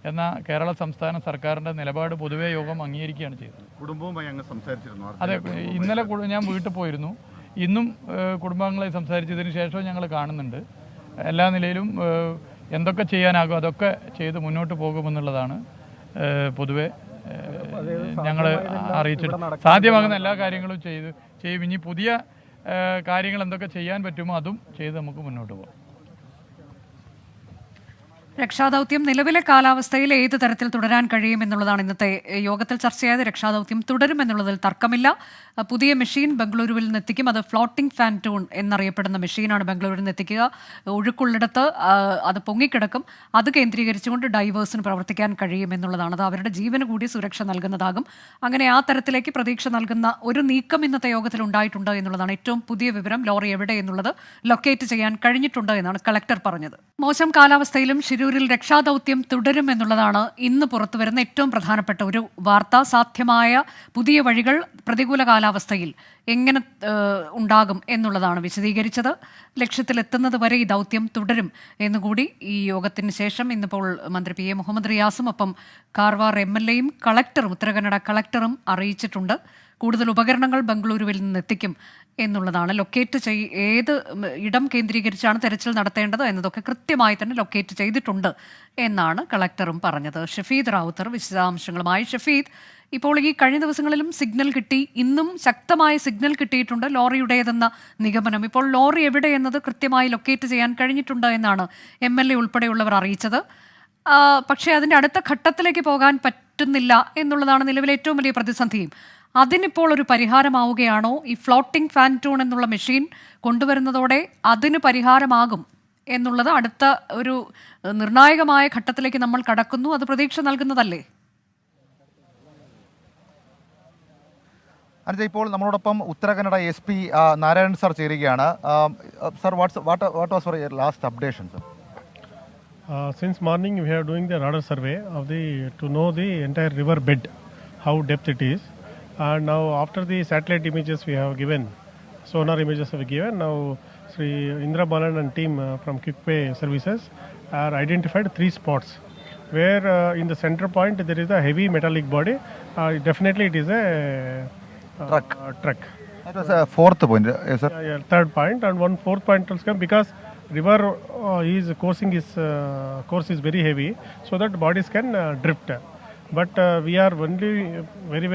എന്ന കേരള സംസ്ഥാന സർക്കാരിൻ്റെ നിലപാട് പൊതുവേ യോഗം അംഗീകരിക്കുകയാണ് ചെയ്തത്. കുടുംബവുമായി അങ്ങ് സംസാരിച്ചിരുന്നു? അതെ, ഇന്നലെ ഞാൻ വീട്ടിൽ പോയിരുന്നു. ഇന്നും കുടുംബാംഗങ്ങളെ സംസാരിച്ചതിന് ശേഷം ഞങ്ങൾ കാണുന്നുണ്ട്. എല്ലാ നിലയിലും എന്തൊക്കെ ചെയ്യാനാകും അതൊക്കെ ചെയ്ത് മുന്നോട്ട് പോകുമെന്നുള്ളതാണ് പൊതുവെ ഞങ്ങൾ അറിയിച്ചിട്ട് സാധ്യമാകുന്ന എല്ലാ കാര്യങ്ങളും ചെയ്യും. ഇനി പുതിയ കാര്യങ്ങൾ എന്തൊക്കെ ചെയ്യാൻ പറ്റുമോ അതും ചെയ്ത് നമുക്ക് മുന്നോട്ട് പോകാം. രക്ഷാദൗത്യം നിലവിലെ കാലാവസ്ഥയിൽ ഏത് തരത്തിൽ തുടരാൻ കഴിയുമെന്നുള്ളതാണ് ഇന്നത്തെ യോഗത്തിൽ ചർച്ചയായത്. രക്ഷാദൗത്യം തുടരുമെന്നുള്ളതിൽ തർക്കമില്ല. പുതിയ മെഷീൻ ബംഗളൂരുവിൽ നിന്ന് എത്തിക്കും. അത് ഫ്ലോട്ടിംഗ് ഫാൻറ്റൂൺ എന്നറിയപ്പെടുന്ന മെഷീനാണ് ബംഗളൂരുവിൽ നിന്ന് എത്തിക്കുക. ഒഴുക്കുള്ളിടത്ത് അത് പൊങ്ങിക്കിടക്കും. അത് കേന്ദ്രീകരിച്ചുകൊണ്ട് ഡൈവേഴ്സിന് പ്രവർത്തിക്കാൻ കഴിയുമെന്നുള്ളതാണ്. അത് അവരുടെ ജീവന് കൂടി സുരക്ഷ നൽകുന്നതാകും. അങ്ങനെ ആ തരത്തിലേക്ക് പ്രതീക്ഷ നൽകുന്ന ഒരു നീക്കം ഇന്നത്തെ യോഗത്തിൽ ഉണ്ടായിട്ടുണ്ട് എന്നുള്ളതാണ് ഏറ്റവും പുതിയ വിവരം. ലോറി എവിടെ എന്നുള്ളത് ലൊക്കേറ്റ് ചെയ്യാൻ കഴിഞ്ഞിട്ടുണ്ട് എന്നാണ് കളക്ടർ പറഞ്ഞത്. മോശം കാലാവസ്ഥയിലും ഷിരൂരിൽ രക്ഷാദൗത്യം തുടരുമെന്നുള്ളതാണ് ഇന്ന് പുറത്തുവരുന്ന ഏറ്റവും പ്രധാനപ്പെട്ട ഒരു വാർത്ത. സാധ്യമായ പുതിയ വഴികൾ പ്രതികൂല കാലാവസ്ഥയിൽ എങ്ങനെ ഉണ്ടാകും എന്നുള്ളതാണ് വിശദീകരിച്ചത്. ലക്ഷ്യത്തിലെത്തുന്നത് വരെ ഈ ദൗത്യം തുടരും എന്നുകൂടി ഈ യോഗത്തിന് ശേഷം ഇന്നിപ്പോൾ മന്ത്രി പി എ മുഹമ്മദ് റിയാസും ഒപ്പം കാർവാർ MLAയും കളക്ടറും ഉത്തരകന്നഡ കളക്ടറും അറിയിച്ചിട്ടുണ്ട്. കൂടുതൽ ഉപകരണങ്ങൾ ബംഗളൂരുവിൽ നിന്ന് എത്തിക്കും എന്നുള്ളതാണ്. ഏത് ഇടം കേന്ദ്രീകരിച്ചാണ് തെരച്ചിൽ നടത്തേണ്ടത് എന്നതൊക്കെ കൃത്യമായി തന്നെ ലൊക്കേറ്റ് ചെയ്തിട്ടുണ്ട് എന്നാണ് കളക്ടറും പറഞ്ഞത്. ഷഫീദ് റാവുത്തർ വിശദാംശങ്ങളുമായി. ഷഫീദ്, ഇപ്പോൾ ഈ കഴിഞ്ഞ ദിവസങ്ങളിലും സിഗ്നൽ കിട്ടി, ഇന്നും ശക്തമായ സിഗ്നൽ കിട്ടിയിട്ടുണ്ട് ലോറിയുടേതെന്ന നിഗമനം. ഇപ്പോൾ ലോറി എവിടെ എന്നത് കൃത്യമായി ലൊക്കേറ്റ് ചെയ്യാൻ കഴിഞ്ഞിട്ടുണ്ട് എന്നാണ് MLA ഉൾപ്പെടെയുള്ളവർ അറിയിച്ചത്. പക്ഷേ അതിൻ്റെ അടുത്ത ഘട്ടത്തിലേക്ക് പോകാൻ പറ്റുന്നില്ല എന്നുള്ളതാണ് നിലവിലെ ഏറ്റവും വലിയ പ്രതിസന്ധിയും. അതിനിപ്പോൾ ഒരു പരിഹാരമാവുകയാണോ? ഈ ഫ്ലോട്ടിംഗ് ഫാൻറ്റൂൺ എന്നുള്ള മെഷീൻ കൊണ്ടുവരുന്നതോടെ അതിന് പരിഹാരമാകും എന്നുള്ളത് അടുത്ത ഒരു നിർണായകമായ ഘട്ടത്തിലേക്ക് നമ്മൾ കടക്കുന്നു. അത് പ്രതീക്ഷ നൽകുന്നതല്ലേ? അനുജ, ഇപ്പോൾ നമ്മളോടൊപ്പം ഉത്തരകന്നഡ SP നാരായൺ സർ ചേരുകയാണ്. Sir, what was your last updation sir? Since morning we are doing the radar survey to know the entire river bed, how depth it is. And now after the satellite images we have given, sonar images have given, now Sri Indra Balan and team from Quickway Services are identified 3 spots where in the center point there is a heavy metallic body. Definitely it is a truck. That was a fourth point, yes, sir. Yeah, third point, and one fourth point will come because river is coursing his course is very heavy, so that bodies can drift. But we are only very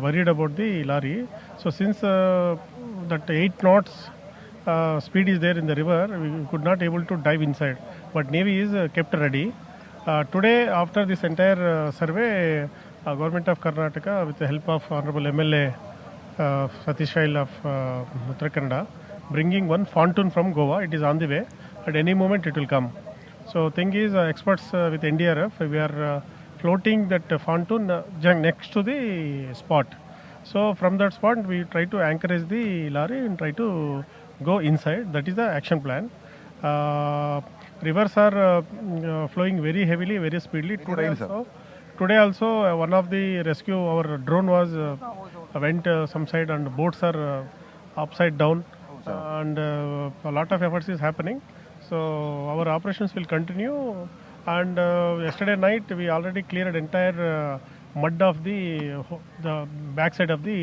worried about the lorry. So since that 8 knots speed is there in the river, we could not able to dive inside. But Navy is kept ready. Today, after this entire survey, Government of Karnataka, with the help of Honorable MLA Satish Shail of Uttarakhand, bringing one pontoon from Goa. It is on the way. At any moment it will come. So thing is, experts with NDRF, we are floating that pontoon next to the spot. So from that spot we try to anchorage the lorry and try to go inside. That is the action plan. Rivers are flowing very heavily, very speedily. Today also one of the rescue, our drone was went some side and boats are upside down, and a lot of efforts is happening. So our operations will continue. And yesterday night we already cleared entire mud of the backside of the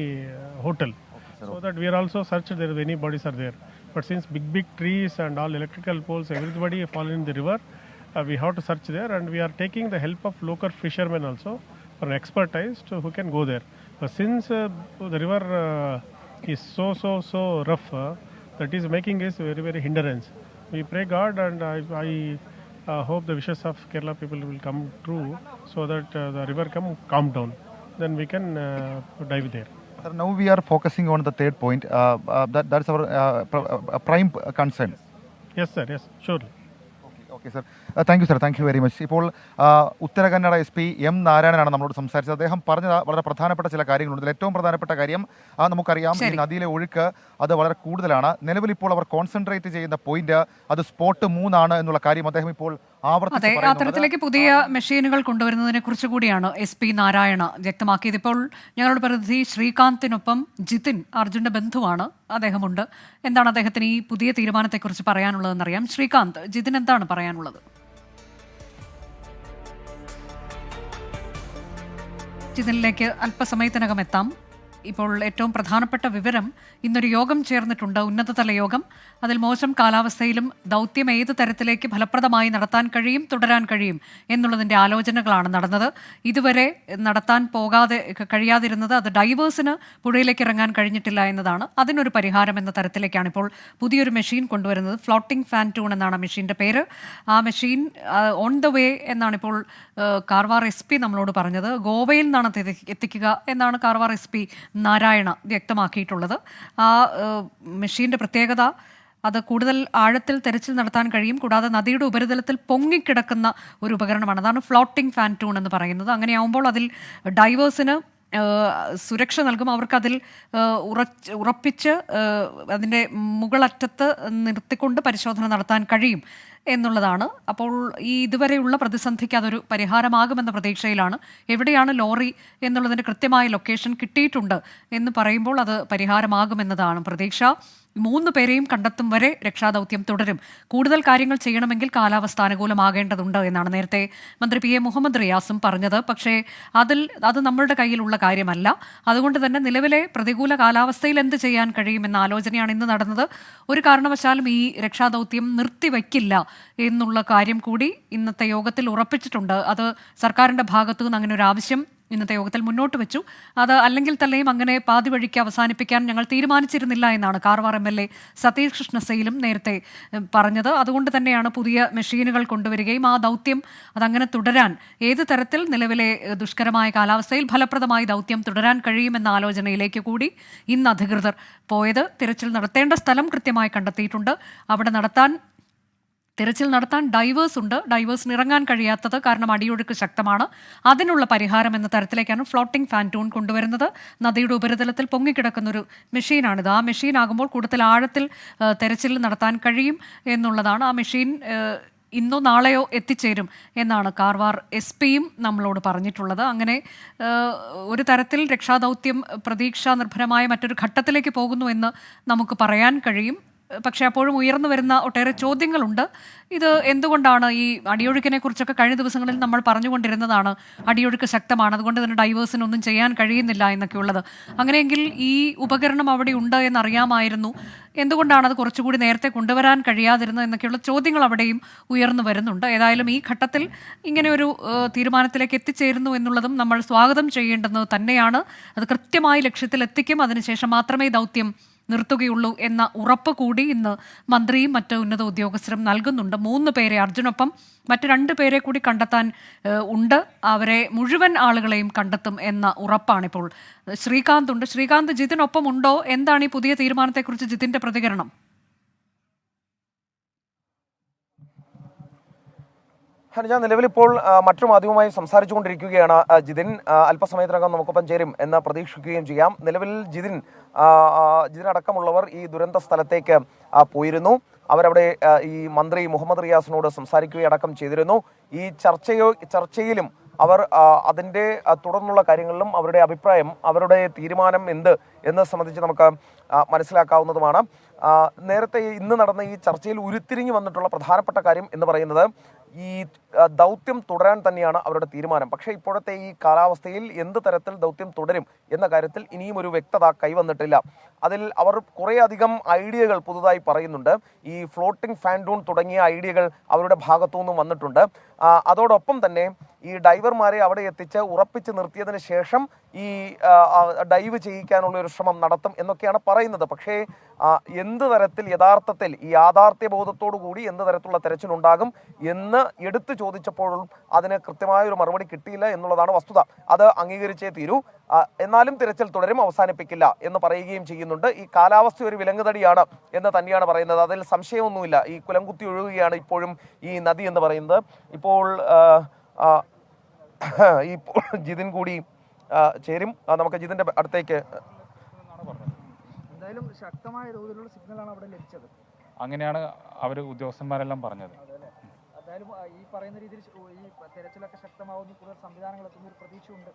hotel, so that we are also searched there if any bodies are there. But since big trees and all electrical poles, everybody fallen in the river, we have to search there, and we are taking the help of local fishermen also for expertise who can go there. But since the river is so rough, that is making us very hindrance. We pray God, and I hope the wishes of Kerala people will come true, so that the river can calm down. Then we can dive there. Sir, now we are focusing on the third point. That's our prime concern. Yes, sir. Yes, surely. Okay sir, thank you sir, thank you very much. ഇപ്പോൾ Uttara Kannada SP M നാരായണനാണ് നമ്മളോട് സംസാരിച്ചത്. അദ്ദേഹം പറഞ്ഞത് വളരെ പ്രധാനപ്പെട്ട ചില കാര്യങ്ങളുണ്ട്. ഇതിൽ ഏറ്റവും പ്രധാനപ്പെട്ട കാര്യം നമുക്കറിയാം, ഈ നദിയിലെ ഒഴുക്ക് അത് വളരെ കൂടുതലാണ്. നിലവിൽ ഇപ്പോൾ അവർ കോൺസെൻട്രേറ്റ് ചെയ്യുന്ന പോയിന്റ് അത് സ്പോട്ട് 3 എന്നുള്ള കാര്യം അദ്ദേഹം ഇപ്പോൾ അതെ, അത്തരത്തിലേക്ക് പുതിയ മെഷീനുകൾ കൊണ്ടുവരുന്നതിനെ കുറിച്ച് കൂടിയാണ് SP നാരായണ വ്യക്തമാക്കിയത്. ഇപ്പോൾ ഞങ്ങളുടെ പ്രതിനിധി ശ്രീകാന്തിനൊപ്പം ജിതിൻ, അർജുന്റെ ബന്ധുവാണ്, അദ്ദേഹമുണ്ട്. എന്താണ് അദ്ദേഹത്തിന് ഈ പുതിയ തീരുമാനത്തെക്കുറിച്ച് പറയാനുള്ളതെന്നറിയാം. ശ്രീകാന്ത്, ജിതിൻ എന്താണ് പറയാനുള്ളത്? ജിതിനിലേക്ക് അല്പസമയത്തിനകം എത്താം. ഇപ്പോൾ ഏറ്റവും പ്രധാനപ്പെട്ട വിവരം, ഇന്നൊരു യോഗം ചേർന്നിട്ടുണ്ട്, ഉന്നതതല യോഗം. അതിൽ മോശം കാലാവസ്ഥയിലും ദൗത്യം ഏത് തരത്തിലേക്ക് ഫലപ്രദമായി നടത്താൻ കഴിയും, തുടരാൻ കഴിയും എന്നുള്ളതിൻ്റെ ആലോചനകളാണ് നടന്നത്. ഇതുവരെ നടത്താൻ കഴിയാതിരുന്നത് അത് ഡൈവേഴ്സിന് പുഴയിലേക്ക് ഇറങ്ങാൻ കഴിഞ്ഞിട്ടില്ല എന്നതാണ്. അതിനൊരു പരിഹാരം എന്ന തരത്തിലേക്കാണ് ഇപ്പോൾ പുതിയൊരു മെഷീൻ കൊണ്ടുവരുന്നത്. ഫ്ലോട്ടിംഗ് ഫാൻറ്റൂൺ എന്നാണ് മെഷീൻ്റെ പേര്. ആ മെഷീൻ ഓൺ ദ വേ എന്നാണ് ഇപ്പോൾ കാർവാർ SP നമ്മളോട് പറഞ്ഞത്. ഗോവയിൽ നിന്നാണ് എത്തിക്കുക എന്നാണ് കാർവാർ SP നാരായണ വ്യക്തമാക്കിയിട്ടുള്ളത്. ആ മെഷീൻ്റെ പ്രത്യേകത, അത് കൂടുതൽ ആഴത്തിൽ തെരച്ചിൽ നടത്താൻ കഴിയും. കൂടാതെ നദിയുടെ ഉപരിതലത്തിൽ പൊങ്ങിക്കിടക്കുന്ന ഒരു ഉപകരണമാണ്. അതാണ് ഫ്ലോട്ടിംഗ് ഫാൻറ്റൂൺ എന്ന് പറയുന്നത്. അങ്ങനെയാവുമ്പോൾ അതിൽ ഡൈവേഴ്സിന് സുരക്ഷ നൽകും. അവർക്കതിൽ ഉറപ്പിച്ച് അതിൻ്റെ മുകളറ്റത്ത് നിർത്തിക്കൊണ്ട് പരിശോധന നടത്താൻ കഴിയും എന്നുള്ളതാണ്. അപ്പോൾ ഈ ഇതുവരെയുള്ള പ്രതിസന്ധിക്ക് അതൊരു പരിഹാരമാകുമെന്ന പ്രതീക്ഷയിലാണ്. എവിടെയാണ് ലോറി എന്നുള്ളതിൻ്റെ കൃത്യമായ ലൊക്കേഷൻ കിട്ടിയിട്ടുണ്ട് എന്ന് പറയുമ്പോൾ അത് പരിഹാരമാകുമെന്നതാണ് പ്രതീക്ഷ. 3 പേരെയും കണ്ടെത്തും വരെ രക്ഷാദൗത്യം തുടരും. കൂടുതൽ കാര്യങ്ങൾ ചെയ്യണമെങ്കിൽ കാലാവസ്ഥ അനുകൂലമാകേണ്ടതുണ്ട് എന്നാണ് നേരത്തെ മന്ത്രി PM മുഹമ്മദ് റിയാസും പറഞ്ഞത്. പക്ഷേ അത് നമ്മളുടെ കയ്യിലുള്ള കാര്യമല്ല. അതുകൊണ്ട് തന്നെ നിലവിലെ പ്രതികൂല കാലാവസ്ഥയിൽ എന്ത് ചെയ്യാൻ കഴിയുമെന്ന ആലോചനയാണ് ഇന്ന് നടന്നത്. ഒരു കാരണവശാലും ഈ രക്ഷാദൗത്യം നിർത്തിവെക്കില്ല എന്നുള്ള കാര്യം കൂടി ഇന്നത്തെ യോഗത്തിൽ ഉറപ്പിച്ചിട്ടുണ്ട്. അത് സർക്കാരിൻ്റെ ഭാഗത്തു നിന്ന് അങ്ങനെ ഒരു ആവശ്യം ഇന്നത്തെ യോഗത്തിൽ മുന്നോട്ട് വെച്ചു. അത് അല്ലെങ്കിൽ തന്നെയും അങ്ങനെ പാതി വഴിക്ക് അവസാനിപ്പിക്കാൻ ഞങ്ങൾ തീരുമാനിച്ചിരുന്നില്ല എന്നാണ് കാർവാർ MLA സതീഷ് കൃഷ്ണസൈലും നേരത്തെ പറഞ്ഞത്. അതുകൊണ്ട് തന്നെയാണ് പുതിയ മെഷീനുകൾ കൊണ്ടുവരികയും ആ ദൗത്യം അതങ്ങനെ തുടരാൻ, ഏത് തരത്തിൽ നിലവിലെ ദുഷ്കരമായ കാലാവസ്ഥയിൽ ഫലപ്രദമായി ദൗത്യം തുടരാൻ കഴിയുമെന്ന ആലോചനയിലേക്ക് കൂടി ഇന്ന് അധികൃതർ പോയത്. തിരച്ചിൽ നടത്തേണ്ട സ്ഥലം കൃത്യമായി കണ്ടെത്തിയിട്ടുണ്ട്. അവിടെ തിരച്ചിൽ നടത്താൻ ഡൈവേഴ്സ് ഉണ്ട്. ഡൈവേഴ്സിന് ഇറങ്ങാൻ കഴിയാത്തത് കാരണം അടിയൊഴുക്ക് ശക്തമാണ്. അതിനുള്ള പരിഹാരം എന്ന തരത്തിലേക്കാണ് ഫ്ലോട്ടിംഗ് ഫാൻറ്റൂൺ കൊണ്ടുവരുന്നത്. നദിയുടെ ഉപരിതലത്തിൽ പൊങ്ങിക്കിടക്കുന്നൊരു മെഷീനാണിത്. ആ മെഷീൻ ആകുമ്പോൾ കൂടുതൽ ആഴത്തിൽ തെരച്ചിൽ നടത്താൻ കഴിയും എന്നുള്ളതാണ്. ആ മെഷീൻ ഇന്നോ നാളെയോ എത്തിച്ചേരും എന്നാണ് കാർവാർ SPയും നമ്മളോട് പറഞ്ഞിട്ടുള്ളത്. അങ്ങനെ ഒരു തരത്തിൽ രക്ഷാദൗത്യം പ്രതീക്ഷാ നിർഭരമായ മറ്റൊരു ഘട്ടത്തിലേക്ക് പോകുന്നു എന്ന് നമുക്ക് പറയാൻ കഴിയും. പക്ഷേ അപ്പോഴും ഉയർന്നു വരുന്ന ഒട്ടേറെ ചോദ്യങ്ങളുണ്ട്. ഇത് എന്തുകൊണ്ടാണ് ഈ അടിയൊഴുക്കിനെ കുറിച്ചൊക്കെ കഴിഞ്ഞ ദിവസങ്ങളിൽ നമ്മൾ പറഞ്ഞുകൊണ്ടിരുന്നതാണ്. അടിയൊഴുക്ക് ശക്തമാണ്, അതുകൊണ്ട് തന്നെ ഡൈവേഴ്സിനൊന്നും ചെയ്യാൻ കഴിയുന്നില്ല എന്നൊക്കെയുള്ളത്. അങ്ങനെയെങ്കിൽ ഈ ഉപകരണം അവിടെ ഉണ്ട് എന്നറിയാമായിരുന്നു, എന്തുകൊണ്ടാണ് അത് കുറച്ചുകൂടി നേരത്തെ കൊണ്ടുവരാൻ കഴിയാതിരുന്നത് എന്നൊക്കെയുള്ള ചോദ്യങ്ങൾ അവിടെയും ഉയർന്നു വരുന്നുണ്ട്. ഏതായാലും ഈ ഘട്ടത്തിൽ ഇങ്ങനെ ഒരു തീരുമാനത്തിലേക്ക് എത്തിച്ചേരുന്നു എന്നുള്ളതും നമ്മൾ സ്വാഗതം ചെയ്യേണ്ടത് തന്നെയാണ്. അത് കൃത്യമായി ലക്ഷ്യത്തിലെത്തിക്കും. അതിനുശേഷം മാത്രമേ ദൗത്യം നിർത്തുകയുള്ളൂ എന്ന ഉറപ്പ് കൂടി ഇന്ന് മന്ത്രിയും മറ്റ് ഉന്നത ഉദ്യോഗസ്ഥരും നൽകുന്നുണ്ട്. 3 പേരെ, അർജുനൊപ്പം മറ്റ് 2 പേരെ കൂടി കണ്ടെത്താൻ ഉണ്ട്. അവരെ മുഴുവൻ ആളുകളെയും കണ്ടെത്തും എന്ന ഉറപ്പാണിപ്പോൾ. ശ്രീകാന്ത് ഉണ്ട്. ശ്രീകാന്ത്, ജിതിനൊപ്പം ഉണ്ടോ? എന്താണ് ഈ പുതിയ തീരുമാനത്തെക്കുറിച്ച് ജിതിൻ്റെ പ്രതികരണം? ഹനിജ, നിലവിലിപ്പോൾ മറ്റു മാധ്യമവുമായി സംസാരിച്ചുകൊണ്ടിരിക്കുകയാണ് ജിതിൻ. അല്പസമയത്തിനകം നമുക്കൊപ്പം ചേരും എന്ന് പ്രതീക്ഷിക്കുകയും ചെയ്യാം. നിലവിൽ ജിതിനടക്കമുള്ളവർ ഈ ദുരന്ത സ്ഥലത്തേക്ക് പോയിരുന്നു. അവരവിടെ ഈ മന്ത്രി മുഹമ്മദ് റിയാസിനോട് സംസാരിക്കുകയടക്കം ചെയ്തിരുന്നു. ഈ ചർച്ചയിലും അവർ അതിൻ്റെ തുടർന്നുള്ള കാര്യങ്ങളിലും അവരുടെ അഭിപ്രായം, അവരുടെ തീരുമാനം എന്ത് എന്നത് സംബന്ധിച്ച് നമുക്ക് മനസ്സിലാക്കാവുന്നതുമാണ്. നേരത്തെ ഇന്ന് നടന്ന ഈ ചർച്ചയിൽ ഉരുത്തിരിഞ്ഞു വന്നിട്ടുള്ള പ്രധാനപ്പെട്ട കാര്യം എന്ന് പറയുന്നത് ഈ ദൗത്യം തുടരാൻ തന്നെയാണ് അവരുടെ തീരുമാനം. പക്ഷേ ഇപ്പോഴത്തെ ഈ കാലാവസ്ഥയിൽ എന്ത് തരത്തിൽ ദൗത്യം തുടരും എന്ന കാര്യത്തിൽ ഇനിയും ഒരു വ്യക്തത കൈവന്നിട്ടില്ല. അതിൽ അവർ കുറേയധികം ഐഡിയകൾ പുതുതായി പറയുന്നുണ്ട്. ഈ ഫ്ലോട്ടിംഗ് ഫാൻഡൂൺ തുടങ്ങിയ ഐഡിയകൾ അവരുടെ ഭാഗത്തു നിന്നും വന്നിട്ടുണ്ട്. അതോടൊപ്പം തന്നെ ഈ ഡൈവർമാരെ അവിടെ എത്തിച്ച് ഉറപ്പിച്ച് നിർത്തിയതിന് ശേഷം ഈ ഡൈവ് ചെയ്യിക്കാനുള്ള ഒരു ശ്രമം നടത്തും എന്നൊക്കെയാണ് പറയുന്നത്. പക്ഷേ എന്ത് തരത്തിൽ യഥാർത്ഥത്തിൽ ഈ യാഥാർത്ഥ്യ ബോധത്തോടു കൂടി എന്ത് തരത്തിലുള്ള തെരച്ചിലുണ്ടാകും എന്ന് എടുത്തു ചോദിച്ചപ്പോഴും അതിന് കൃത്യമായ ഒരു മറുപടി കിട്ടിയില്ല എന്നുള്ളതാണ് വസ്തുത. അത് അംഗീകരിച്ചേ തീരൂ. എന്നാലും തിരച്ചിൽ തുടരും, അവസാനിപ്പിക്കില്ല എന്ന് പറയുകയും ചെയ്യുന്നുണ്ട്. ഈ കാലാവസ്ഥ ഒരു വിലങ്ങുതടിയാണ് എന്ന് തന്നെയാണ് പറയുന്നത്. അതിൽ സംശയമൊന്നുമില്ല. ഈ കുലംകുത്തി ഒഴുകുകയാണ് ഇപ്പോഴും ഈ നദി എന്ന് പറയുന്നത്. ഇപ്പോൾ ജിതിൻ കൂടി ചേരും. നമുക്ക് ജിതിന്റെ അടുത്തേക്ക്. എന്തായാലും ശക്തമായ തോതിലുള്ള സിഗ്നലാണ് അവിടെ ലഭിച്ചത്. അങ്ങനെയാണ് അവർ ഉദ്യോഗസ്ഥന്മാരെല്ലാം പറഞ്ഞത്. എന്തായാലും ഈ പറയുന്ന രീതിയിൽ ഈ തെരച്ചിലൊക്കെ ശക്തമാവുന്ന കൂടുതൽ സംവിധാനങ്ങൾ എത്തുന്ന ഒരു പ്രതീക്ഷയുണ്ട്.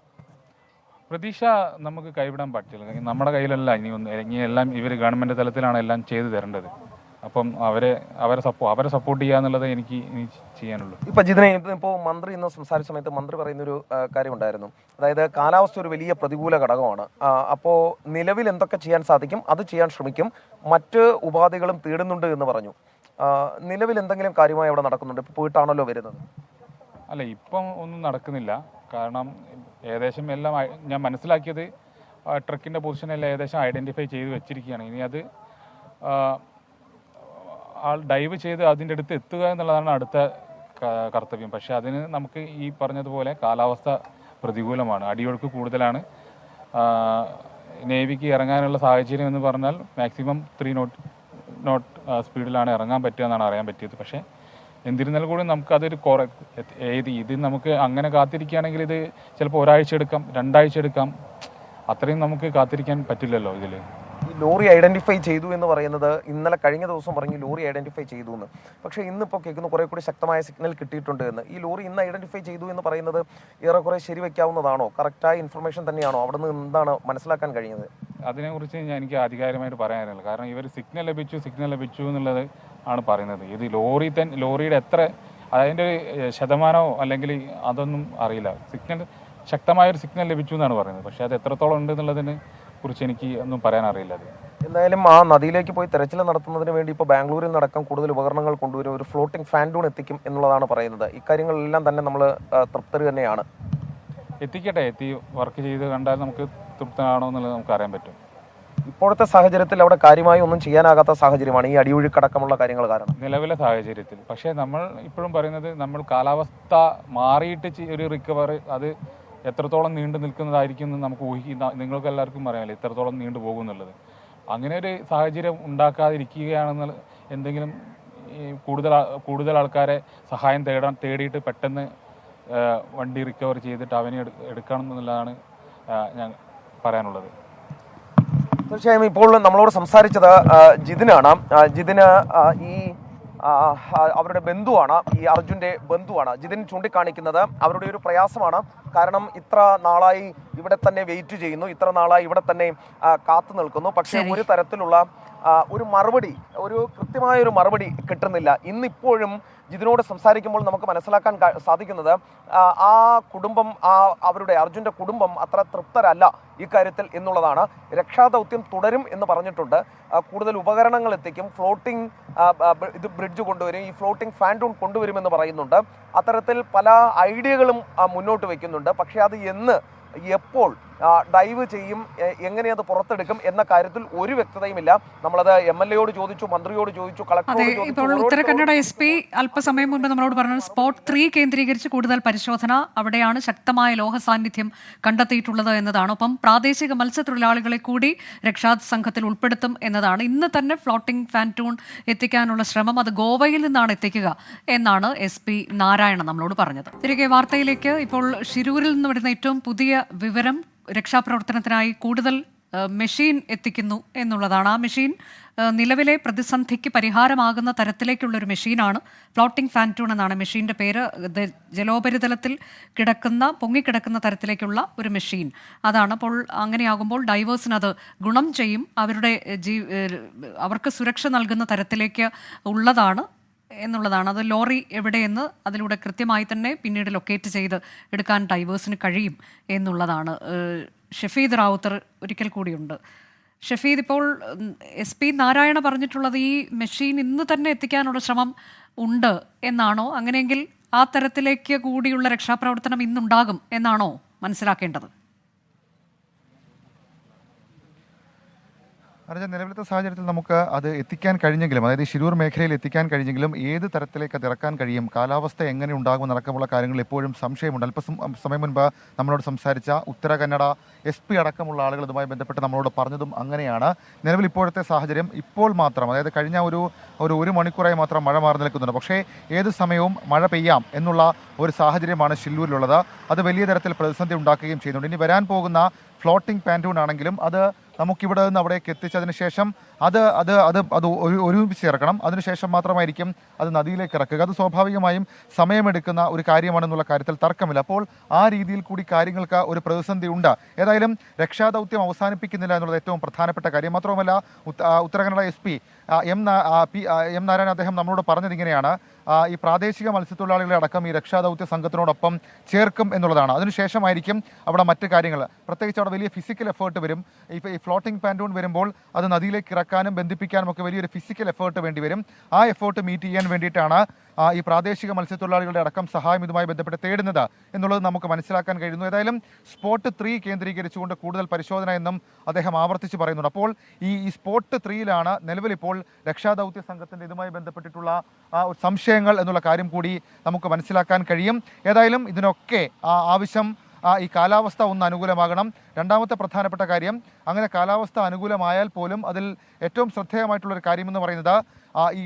പ്രതീക്ഷ നമുക്ക് കൈവിടാൻ പറ്റില്ല. നമ്മുടെ കയ്യിലല്ല ഇനി എല്ലാം ഇവർ ഗവൺമെൻറ് തലത്തിലാണ് എല്ലാം ചെയ്തു തരേണ്ടത്. അപ്പം അവരെ സപ്പോർട്ട് ചെയ്യുക എന്നുള്ളത് എനിക്ക് ഇനി ചെയ്യാനുള്ളൂ. ഇപ്പൊ ജിതിനെ, ഇപ്പോൾ മന്ത്രി ഇന്ന് സംസാരിച്ച സമയത്ത് മന്ത്രി പറയുന്നൊരു കാര്യമുണ്ടായിരുന്നു. അതായത് കാലാവസ്ഥ ഒരു വലിയ പ്രതികൂല ഘടകമാണ്. അപ്പോൾ നിലവിൽ എന്തൊക്കെ ചെയ്യാൻ സാധിക്കും അത് ചെയ്യാൻ ശ്രമിക്കും, മറ്റ് ഉപാധികളും തേടുന്നുണ്ട് എന്ന് പറഞ്ഞു. നിലവിൽ എന്തെങ്കിലും കാര്യമായി അവിടെ നടക്കുന്നുണ്ട്? ഇപ്പോൾ പോയിട്ടാണല്ലോ വരുന്നത്. അല്ല, ഇപ്പം ഒന്നും നടക്കുന്നില്ല. കാരണം ഏകദേശം എല്ലാം ഞാൻ മനസ്സിലാക്കിയത് ട്രക്കിൻ്റെ പൊസിഷനെല്ലാം ഏകദേശം ഐഡൻറ്റിഫൈ ചെയ്ത് വെച്ചിരിക്കുകയാണ്. ഇനി അത് ആൾ ഡൈവ് ചെയ്ത് അതിൻ്റെ അടുത്ത് എത്തുക എന്നുള്ളതാണ് അടുത്ത കർത്തവ്യം. പക്ഷേ അതിന് നമുക്ക് ഈ പറഞ്ഞതുപോലെ കാലാവസ്ഥ പ്രതികൂലമാണ്, അടിയൊഴുക്ക് കൂടുതലാണ്. നേവിക്ക് ഇറങ്ങാനുള്ള സാഹചര്യം എന്ന് പറഞ്ഞാൽ മാക്സിമം 3 നോട്ട് സ്പീഡിലാണ് ഇറങ്ങാൻ പറ്റുക എന്നാണ് അറിയാൻ പറ്റിയത്. പക്ഷേ എന്നിരുന്നാൽ കൂടി നമുക്കതൊരു ഇത് നമുക്ക് അങ്ങനെ കാത്തിരിക്കുകയാണെങ്കിൽ ഇത് ചിലപ്പോൾ ഒരാഴ്ച എടുക്കാം, 2 ആഴ്ച എടുക്കാം. അത്രയും നമുക്ക് കാത്തിരിക്കാൻ പറ്റില്ലല്ലോ ഇതിൽ. ഈ ലോറി ഐഡന്റിഫൈ ചെയ്തു എന്ന് പറയുന്നത് ഇന്നലെ കഴിഞ്ഞ ദിവസം പറഞ്ഞു ലോറി ഐഡന്റിഫൈ ചെയ്തു എന്ന്. പക്ഷേ ഇന്നിപ്പോൾ കേൾക്കുന്നു കുറെ കൂടി ശക്തമായ സിഗ്നൽ കിട്ടിയിട്ടുണ്ട് എന്ന്. ഈ ലോറി ഇന്ന് ഐഡന്റിഫൈ ചെയ്തു എന്ന് പറയുന്നത് ഏറെക്കുറെ ശരിവെക്കാവുന്നതാണോ? കറക്റ്റായ ഇൻഫർമേഷൻ തന്നെയാണോ? അവിടെ നിന്ന് എന്താണ് മനസ്സിലാക്കാൻ കഴിയുന്നത്? അതിനെക്കുറിച്ച് എനിക്ക് ആധികാരികമായിട്ട് പറയാനില്ല. കാരണം ഇവർ സിഗ്നൽ ലഭിച്ചു എന്നുള്ളത് ആണ് പറയുന്നത്. ഇത് ലോറിയുടെ എത്ര അതിൻ്റെ ശതമാനമോ അല്ലെങ്കിൽ അതൊന്നും അറിയില്ല. ശക്തമായൊരു സിഗ്നൽ ലഭിച്ചു എന്നാണ് പറയുന്നത്. പക്ഷേ അത് എത്രത്തോളം ഉണ്ട് എന്നുള്ളതിനെ കുറിച്ച് എനിക്ക് ഒന്നും പറയാനറിയില്ല. അത് എന്തായാലും ആ നദിയിലേക്ക് പോയി തെരച്ചിൽ നടത്തുന്നതിന് വേണ്ടി ഇപ്പോൾ ബാംഗ്ലൂരിൽ നടക്കം കൂടുതൽ ഉപകരണങ്ങൾ കൊണ്ടുവരും, ഒരു ഫ്ലോട്ടിംഗ് ഫാൻഡൂൺ എത്തിക്കും എന്നുള്ളതാണ് പറയുന്നത്. ഇക്കാര്യങ്ങളെല്ലാം തന്നെ നമ്മൾ തൃപ്തർ തന്നെയാണ്. എത്തിക്കട്ടെ, വർക്ക് ചെയ്ത് കണ്ടാൽ നമുക്ക് തൃപ്തനാണോ എന്നുള്ളത് നമുക്ക് അറിയാൻ പറ്റും. ഇപ്പോഴത്തെ സാഹചര്യത്തിൽ അവിടെ കാര്യമായി ഒന്നും ചെയ്യാനാകാത്ത സാഹചര്യമാണ് ഈ അടിയൊഴുക്കടക്കമുള്ള കാര്യങ്ങൾ കാരണം, നിലവിലെ സാഹചര്യത്തിൽ. പക്ഷേ നമ്മൾ ഇപ്പോഴും പറയുന്നത് നമ്മൾ കാലാവസ്ഥ മാറിയിട്ട് ഒരു റിക്കവറി അത് എത്രത്തോളം നീണ്ടു നിൽക്കുന്നതായിരിക്കും എന്ന് നമുക്ക് നിങ്ങൾക്ക് എല്ലാവർക്കും അറിയാമല്ലോ, എത്രത്തോളം നീണ്ടു പോകും എന്നുള്ളത്. അങ്ങനെ ഒരു സാഹചര്യം ഉണ്ടാക്കാതിരിക്കുകയാണെന്നുള്ള എന്തെങ്കിലും കൂടുതൽ ആൾക്കാരെ സഹായം തേടിയിട്ട് പെട്ടെന്ന് വണ്ടി റിക്കവർ ചെയ്തിട്ട് അവനെ എടുക്കണം എന്നുള്ളതാണ് ഞാൻ പറയാനുള്ളത്. തീർച്ചയായും ഇപ്പോൾ നമ്മളോട് സംസാരിച്ചത് ജിതിനാണ്. ജിതിന് ഈ അവരുടെ ബന്ധുവാണ്, ഈ അർജുന്റെ ബന്ധുവാണ്. ജിതിൻ ചൂണ്ടിക്കാണിക്കുന്നത് അവരുടെ ഒരു പ്രയാസമാണ്. കാരണം ഇത്ര നാളായി ഇവിടെ തന്നെ വെയിറ്റ് ചെയ്യുന്നു, ഇത്ര നാളായി ഇവിടെ തന്നെ കാത്തു നിൽക്കുന്നു. പക്ഷേ ഒരു തരത്തിലുള്ള ഒരു മറുപടി, ഒരു കൃത്യമായ ഒരു മറുപടി കിട്ടുന്നില്ല. ഇന്നിപ്പോഴും ജിതിനോട് സംസാരിക്കുമ്പോൾ നമുക്ക് മനസ്സിലാക്കാൻ സാധിക്കുന്നത് ആ കുടുംബം, അവരുടെ അർജുൻ്റെ കുടുംബം അത്ര തൃപ്തരല്ല ഇക്കാര്യത്തിൽ എന്നുള്ളതാണ്. രക്ഷാദൗത്യം തുടരും എന്ന് പറഞ്ഞിട്ടുണ്ട്. കൂടുതൽ ഉപകരണങ്ങൾ എത്തിക്കും, ഫ്ലോട്ടിംഗ് ബ്രിഡ്ജ് കൊണ്ടുവരും, ഈ ഫ്ലോട്ടിംഗ് ഫാൻഡൂൺ കൊണ്ടുവരുമെന്ന് പറയുന്നുണ്ട്. അത്തരത്തിൽ പല ഐഡിയകളും മുന്നോട്ട് വയ്ക്കുന്നുണ്ട്. പക്ഷേ അത് എപ്പോൾ ഡൈവ് ചെയ്യും, എങ്ങനെ അത് പുറത്തെടുക്കും എന്ന കാര്യത്തിൽ ഒരു വ്യക്തതയുമില്ല. നമ്മളത് MLA യോട് ചോദിച്ചു, മന്ത്രിയോട് ചോദിച്ചു, അതെ, കളക്ടറോട് ഇപ്പോൾ ചോദിച്ചു. ഉത്തര കന്നഡ SP അല്പസമയം മുൻപ് നമ്മളോട് പറഞ്ഞത് സ്പോട്ട് 3 കേന്ദ്രീകരിച്ച് കൂടുതൽ പരിശോധന, അവിടെയാണ് ശക്തമായ ലോഹ സാന്നിധ്യം കണ്ടെത്തിയിട്ടുള്ളത് എന്നതാണ്. ഒപ്പം പ്രാദേശിക മത്സ്യത്തൊഴിലാളികളെ കൂടി രക്ഷാ സംഘത്തിൽ ഉൾപ്പെടുത്തും എന്നതാണ്. ഇന്ന് തന്നെ ഫ്ലോട്ടിംഗ് ഫാൻറ്റൂൺ എത്തിക്കാനുള്ള ശ്രമം അത് ഗോവയിൽ നിന്നാണ് എത്തിക്കുക എന്നാണ് SP നാരായണൻ നമ്മളോട് പറഞ്ഞത്. തിരികെ വാർത്തയിലേക്ക്. ഇപ്പോൾ ഷിരൂരിൽ നിന്ന് വരുന്ന ഏറ്റവും പുതിയ വിവരം രക്ഷാപ്രവർത്തനത്തിനായി കൂടുതൽ മെഷീൻ എത്തിക്കുന്നു എന്നുള്ളതാണ്. ആ മെഷീൻ നിലവിലെ പ്രതിസന്ധിക്ക് പരിഹാരമാകുന്ന തരത്തിലേക്കുള്ളൊരു മെഷീനാണ്. ഫ്ലോട്ടിംഗ് ഫാൻറ്റൂൺ എന്നാണ് മെഷീൻ്റെ പേര്. ജലോപരിതലത്തിൽ പൊങ്ങിക്കിടക്കുന്ന തരത്തിലേക്കുള്ള ഒരു മെഷീൻ അതാണ്. അപ്പോൾ അങ്ങനെയാകുമ്പോൾ ഡൈവേഴ്സിന് അത് ഗുണം ചെയ്യും. അവർക്ക് സുരക്ഷ നൽകുന്ന തരത്തിലേക്ക് ഉള്ളതാണ് എന്നുള്ളതാണ്. അത് ലോറി എവിടെയെന്ന് അതിലൂടെ കൃത്യമായി തന്നെ പിന്നീട് ലൊക്കേറ്റ് ചെയ്ത് എടുക്കാൻ ഡൈവേഴ്സിന് കഴിയും എന്നുള്ളതാണ്. ഷഫീദ് റാവുത്തർ ഒരിക്കൽ കൂടിയുണ്ട്. ഷഫീദ്, ഇപ്പോൾ SP നാരായണ പറഞ്ഞിട്ടുള്ളത് ഈ മെഷീൻ ഇന്ന് തന്നെ എത്തിക്കാനുള്ള ശ്രമം ഉണ്ട് എന്നാണോ? അങ്ങനെയെങ്കിൽ ആ തരത്തിലേക്ക് കൂടിയുള്ള രക്ഷാപ്രവർത്തനം ഇന്നുണ്ടാകും എന്നാണോ മനസ്സിലാക്കേണ്ടത്? അറിയാം, നിലവിലത്തെ സാഹചര്യത്തിൽ നമുക്ക് അത് എത്തിക്കാൻ കഴിഞ്ഞെങ്കിലും, അതായത് ശിരൂർ മേഖലയിൽ എത്തിക്കാൻ കഴിഞ്ഞെങ്കിലും ഏത് തരത്തിലേക്ക് അത് ഇറക്കാൻ കഴിയും, കാലാവസ്ഥ എങ്ങനെ ഉണ്ടാകും എന്നടക്കമുള്ള കാര്യങ്ങൾ എപ്പോഴും സംശയമുണ്ട്. സമയം മുൻപ് നമ്മളോട് സംസാരിച്ച ഉത്തര കന്നഡ SP അടക്കമുള്ള ആളുകൾ ഇതുമായി ബന്ധപ്പെട്ട് നമ്മളോട് പറഞ്ഞതും അങ്ങനെയാണ്. നിലവിൽ ഇപ്പോഴത്തെ സാഹചര്യം ഇപ്പോൾ മാത്രം, അതായത് കഴിഞ്ഞ ഒരു മണിക്കൂറായി മാത്രം മഴ മാറി നിൽക്കുന്നുണ്ട്. പക്ഷേ ഏത് സമയവും മഴ പെയ്യാം എന്നുള്ള ഒരു സാഹചര്യമാണ് ഷില്ലൂരിലുള്ളത്. അത് വലിയ തരത്തിൽ പ്രതിസന്ധി ഉണ്ടാക്കുകയും ചെയ്യുന്നുണ്ട്. ഇനി വരാൻ പോകുന്ന ഫ്ലോട്ടിംഗ് പാൻറ്റൂൺ ആണെങ്കിലും അത് നമുക്കിവിടെ നിന്ന് അവിടേക്ക് എത്തിച്ചതിന് ശേഷം അത് ഒരുമിച്ച് ചേർക്കണം. അതിനുശേഷം മാത്രമായിരിക്കും അത് നദിയിലേക്ക് ഇറക്കുക. അത് സ്വാഭാവികമായും സമയമെടുക്കുന്ന ഒരു കാര്യമാണെന്നുള്ള കാര്യത്തിൽ തർക്കമില്ല. അപ്പോൾ ആ രീതിയിൽ കൂടി കാര്യങ്ങൾക്ക് ഒരു പ്രതിസന്ധി ഉണ്ട്. ഏതായാലും രക്ഷാദൗത്യം അവസാനിപ്പിക്കുന്നില്ല എന്നുള്ളത് ഏറ്റവും പ്രധാനപ്പെട്ട കാര്യം. മാത്രവുമല്ല, ഉത്തര കന്നഡ SP എം നാരായണൻ അദ്ദേഹം നമ്മളോട് പറഞ്ഞത് ഇങ്ങനെയാണ്: ഈ പ്രാദേശിക മത്സ്യത്തൊഴിലാളികളെ അടക്കം ഈ രക്ഷാദൗത്യ സംഘത്തിനോടൊപ്പം ചേർക്കും എന്നുള്ളതാണ്. അതിനുശേഷമായിരിക്കും അവിടെ മറ്റ് കാര്യങ്ങൾ, പ്രത്യേകിച്ച് അവിടെ വലിയ ഫിസിക്കൽ എഫേർട്ട് വരും. ഈ ഫ്ലോട്ടിംഗ് പാൻറ്റൂൺ വരുമ്പോൾ അത് നദിയിലേക്ക് ഇറക്കാനും ബന്ധിപ്പിക്കാനും ഒക്കെ വലിയൊരു ഫിസിക്കൽ എഫേർട്ട് വേണ്ടി വരും. ആ എഫേർട്ട് മീറ്റ് ചെയ്യാൻ വേണ്ടിയിട്ടാണ് ഈ പ്രാദേശിക മത്സ്യത്തൊഴിലാളികളുടെ അടക്കം സഹായം ഇതുമായി ബന്ധപ്പെട്ട് തേടുന്നത് എന്നുള്ളത് നമുക്ക് മനസ്സിലാക്കാൻ കഴിയുന്നു. ഏതായാലും സ്പോട്ട് 3 കേന്ദ്രീകരിച്ചുകൊണ്ട് കൂടുതൽ പരിശോധന എന്നും അദ്ദേഹം ആവർത്തിച്ച് പറയുന്നുണ്ട്. അപ്പോൾ ഈ സ്പോട്ട് 3-ലാണ് നിലവിലിപ്പോൾ രക്ഷാദൗത്യ സംഘത്തിൻ്റെ ഇതുമായി ബന്ധപ്പെട്ടിട്ടുള്ള സംശയങ്ങൾ എന്നുള്ള കാര്യം കൂടി നമുക്ക് മനസ്സിലാക്കാൻ കഴിയും. ഏതായാലും ഇതിനൊക്കെ ആവശ്യം ഈ കാലാവസ്ഥ ഒന്ന് അനുകൂലമാകണം. രണ്ടാമത്തെ പ്രധാനപ്പെട്ട കാര്യം, അങ്ങനെ കാലാവസ്ഥ അനുകൂലമായാൽ പോലും അതിൽ ഏറ്റവും ശ്രദ്ധേയമായിട്ടുള്ളൊരു കാര്യമെന്ന് പറയുന്നത് ഈ